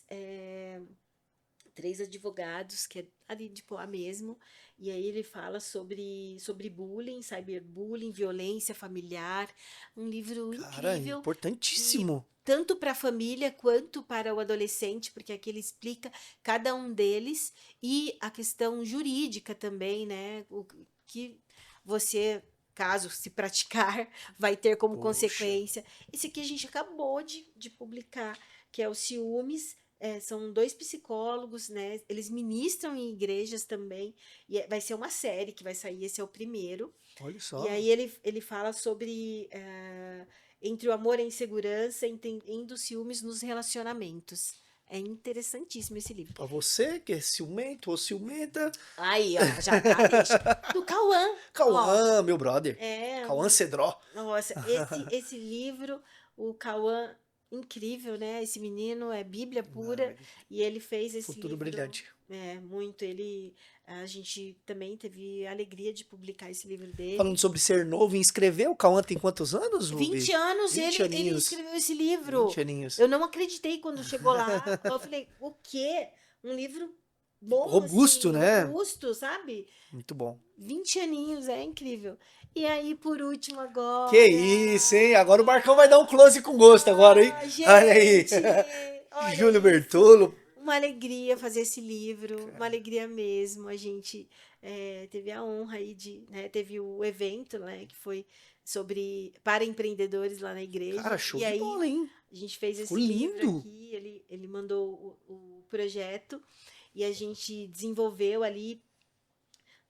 Speaker 2: três advogados, que é ali de Poá mesmo, e aí ele fala sobre bullying, cyberbullying, violência familiar, um livro
Speaker 1: Cara,
Speaker 2: incrível,
Speaker 1: importantíssimo.
Speaker 2: tanto para a família quanto para o adolescente, porque aqui ele explica cada um deles, e a questão jurídica também, né, o que você, caso se praticar, vai ter como
Speaker 1: Poxa.
Speaker 2: consequência. Esse aqui a gente acabou de publicar, que é o Ciúmes. São dois psicólogos, né? Eles ministram em igrejas também. E vai ser uma série que vai sair, esse é o primeiro.
Speaker 1: Olha
Speaker 2: E
Speaker 1: só.
Speaker 2: aí ele fala sobre entre o amor e a insegurança, entendendo os ciúmes nos relacionamentos. É interessantíssimo esse livro.
Speaker 1: Pra você que é ciumento ou ciumenta.
Speaker 2: Aí, ó, já tá, deixa. Do Cauã. Ó,
Speaker 1: Cauã, meu brother.
Speaker 2: é,
Speaker 1: Cauã Cedró.
Speaker 2: nossa, esse livro, o Cauã, incrível, né? Esse menino é Bíblia pura
Speaker 1: Maravilha.
Speaker 2: e ele fez esse
Speaker 1: Futuro
Speaker 2: livro.
Speaker 1: brilhante.
Speaker 2: Muito. A gente também teve a alegria de publicar esse livro dele.
Speaker 1: Falando sobre ser novo e inscrever, o Cauã tem quantos anos, Rubi?
Speaker 2: 20 anos
Speaker 1: 20
Speaker 2: ele
Speaker 1: aninhos.
Speaker 2: escreveu esse livro.
Speaker 1: 20 aninhos.
Speaker 2: Eu não acreditei quando chegou lá. Eu falei, o quê? Um livro bom,
Speaker 1: Robusto,
Speaker 2: assim,
Speaker 1: né?
Speaker 2: robusto, sabe?
Speaker 1: Muito bom.
Speaker 2: 20 aninhos, é incrível. E aí, por último, agora.
Speaker 1: Que isso, hein? Agora o Marcão vai dar um close com gosto agora, hein?
Speaker 2: Gente,
Speaker 1: Olha aí.
Speaker 2: olha
Speaker 1: Júlio
Speaker 2: isso.
Speaker 1: Bertolo.
Speaker 2: Uma alegria fazer esse livro, uma alegria mesmo. A gente teve a honra aí teve o evento, né, que foi para empreendedores lá na igreja.
Speaker 1: Cara, show
Speaker 2: E
Speaker 1: de
Speaker 2: aí
Speaker 1: bola, hein?
Speaker 2: a gente fez esse
Speaker 1: Ficou lindo.
Speaker 2: livro aqui, ele mandou o projeto e a gente desenvolveu ali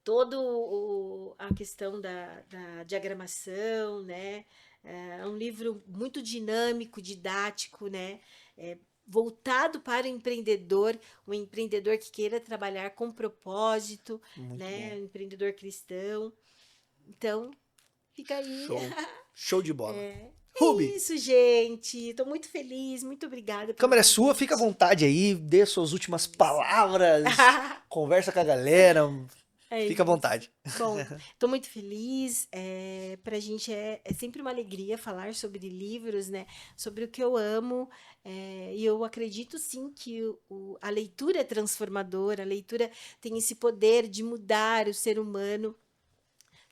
Speaker 2: todo a questão da diagramação, né? É um livro muito dinâmico, didático, né? Voltado para o empreendedor que queira trabalhar com propósito,
Speaker 1: Muito
Speaker 2: né?
Speaker 1: bom.
Speaker 2: Um empreendedor cristão. Então, fica aí.
Speaker 1: Show. Show de bola.
Speaker 2: É
Speaker 1: Rubi,
Speaker 2: isso, gente. Estou muito feliz, muito obrigada
Speaker 1: a
Speaker 2: pelo
Speaker 1: câmera é sua, fica à
Speaker 2: convite.
Speaker 1: vontade aí, dê suas últimas palavras, conversa com a galera,
Speaker 2: É
Speaker 1: fica à
Speaker 2: isso.
Speaker 1: vontade.
Speaker 2: Bom, estou muito feliz. Para a gente é sempre uma alegria falar sobre livros, né? Sobre o que eu amo. E eu acredito sim que a leitura é transformadora, a leitura tem esse poder de mudar o ser humano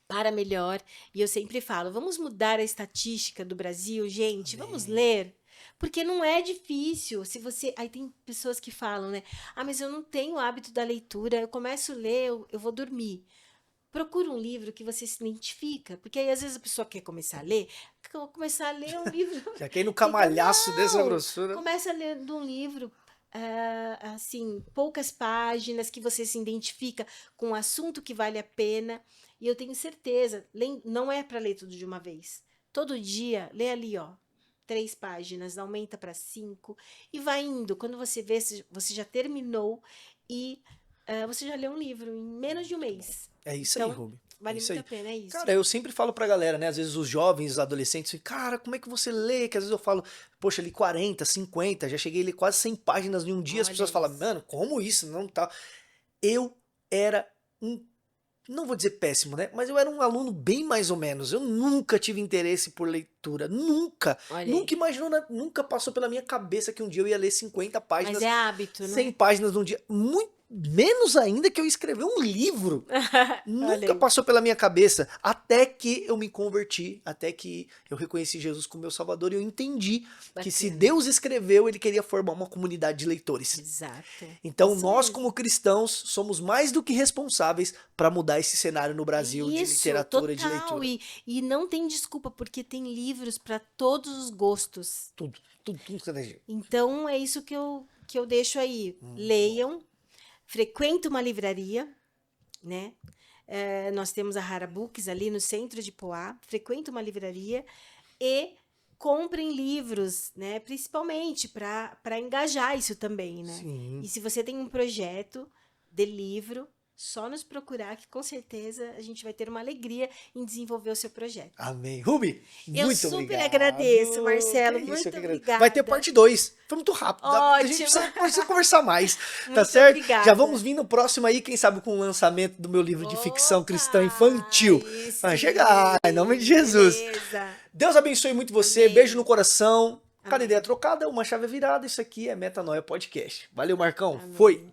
Speaker 2: para melhor. E eu sempre falo, vamos mudar a estatística do Brasil, gente, vamos
Speaker 1: Amém.
Speaker 2: ler. Porque não é difícil. Se você, aí tem pessoas que falam, né? Ah, mas eu não tenho o hábito da leitura. Eu começo a ler, eu vou dormir. procura um livro que você se identifica, porque aí às vezes a pessoa quer começar a ler um livro,
Speaker 1: Já quer ir no
Speaker 2: fica,
Speaker 1: camalhaço dessa
Speaker 2: não,
Speaker 1: grossura.
Speaker 2: começa a ler um livro, assim, poucas páginas, que você se identifica com um assunto que vale a pena, e eu tenho certeza, não é para ler tudo de uma vez, todo dia, lê ali, ó, 3 páginas, aumenta para 5, e vai indo, quando você vê, você já terminou, e você já leu um livro em menos de um mês.
Speaker 1: É isso aí,
Speaker 2: Então,
Speaker 1: Ruby. É
Speaker 2: vale
Speaker 1: isso
Speaker 2: muito
Speaker 1: aí.
Speaker 2: a pena, é isso.
Speaker 1: Cara, eu sempre falo pra galera, né? Às vezes os jovens, os adolescentes, cara, como é que você lê? Que às vezes eu falo, poxa, li 40, 50, já cheguei a ler quase 100 páginas em um dia. As
Speaker 2: Olha
Speaker 1: pessoas falam,
Speaker 2: isso.
Speaker 1: mano, como isso? Não tá. Eu era um, não vou dizer péssimo, né? Mas eu era um aluno bem mais ou menos. Eu nunca tive interesse por leitura. Nunca.
Speaker 2: Olha aí.
Speaker 1: Nunca imaginou, nunca passou pela minha cabeça que um dia eu ia ler 50
Speaker 2: Mas
Speaker 1: páginas,
Speaker 2: é hábito,
Speaker 1: 100
Speaker 2: né?
Speaker 1: páginas num dia. Muito menos ainda que eu escrever um livro.
Speaker 2: Olha
Speaker 1: Nunca
Speaker 2: aí.
Speaker 1: passou pela minha cabeça, até que eu me converti, até que eu reconheci Jesus como meu Salvador e eu entendi que se
Speaker 2: Bacana.
Speaker 1: Deus escreveu, ele queria formar uma comunidade de leitores.
Speaker 2: Exato.
Speaker 1: Então
Speaker 2: Isso
Speaker 1: nós,
Speaker 2: mesmo.
Speaker 1: como cristãos, somos mais do que responsáveis para mudar esse cenário no Brasil de
Speaker 2: Isso,
Speaker 1: literatura e de
Speaker 2: total.
Speaker 1: leitura.
Speaker 2: E não tem desculpa, porque tem livros para todos os gostos.
Speaker 1: Tudo, tudo que você
Speaker 2: Então, é isso que eu deixo aí. Leiam, frequente uma livraria, né? Nós temos a Rara Books ali no centro de Poá. Frequente uma livraria e comprem livros, né? Principalmente para engajar isso também, né?
Speaker 1: Sim.
Speaker 2: E se você tem um projeto de livro, só nos procurar que com certeza a gente vai ter uma alegria em desenvolver o seu projeto.
Speaker 1: Amém. Ruby,
Speaker 2: Eu
Speaker 1: muito
Speaker 2: super
Speaker 1: obrigado.
Speaker 2: agradeço, Marcelo.
Speaker 1: Que isso,
Speaker 2: Muito
Speaker 1: eu que agradeço.
Speaker 2: obrigada.
Speaker 1: Vai ter parte 2. Foi muito rápido. A gente
Speaker 2: Ótimo.
Speaker 1: precisa conversar mais. Tá
Speaker 2: Muito
Speaker 1: certo?
Speaker 2: obrigada.
Speaker 1: Já vamos vir no próximo aí, quem sabe com o lançamento do meu livro de ficção cristã
Speaker 2: Opa,
Speaker 1: infantil.
Speaker 2: aí
Speaker 1: Vai
Speaker 2: sim.
Speaker 1: chegar, em nome de Jesus.
Speaker 2: Beleza.
Speaker 1: Deus abençoe muito você.
Speaker 2: Amém.
Speaker 1: Beijo no coração. Cada
Speaker 2: Amém.
Speaker 1: ideia trocada, uma chave virada. Isso aqui é Metanoia Podcast. Valeu, Marcão.
Speaker 2: Amém.
Speaker 1: Foi.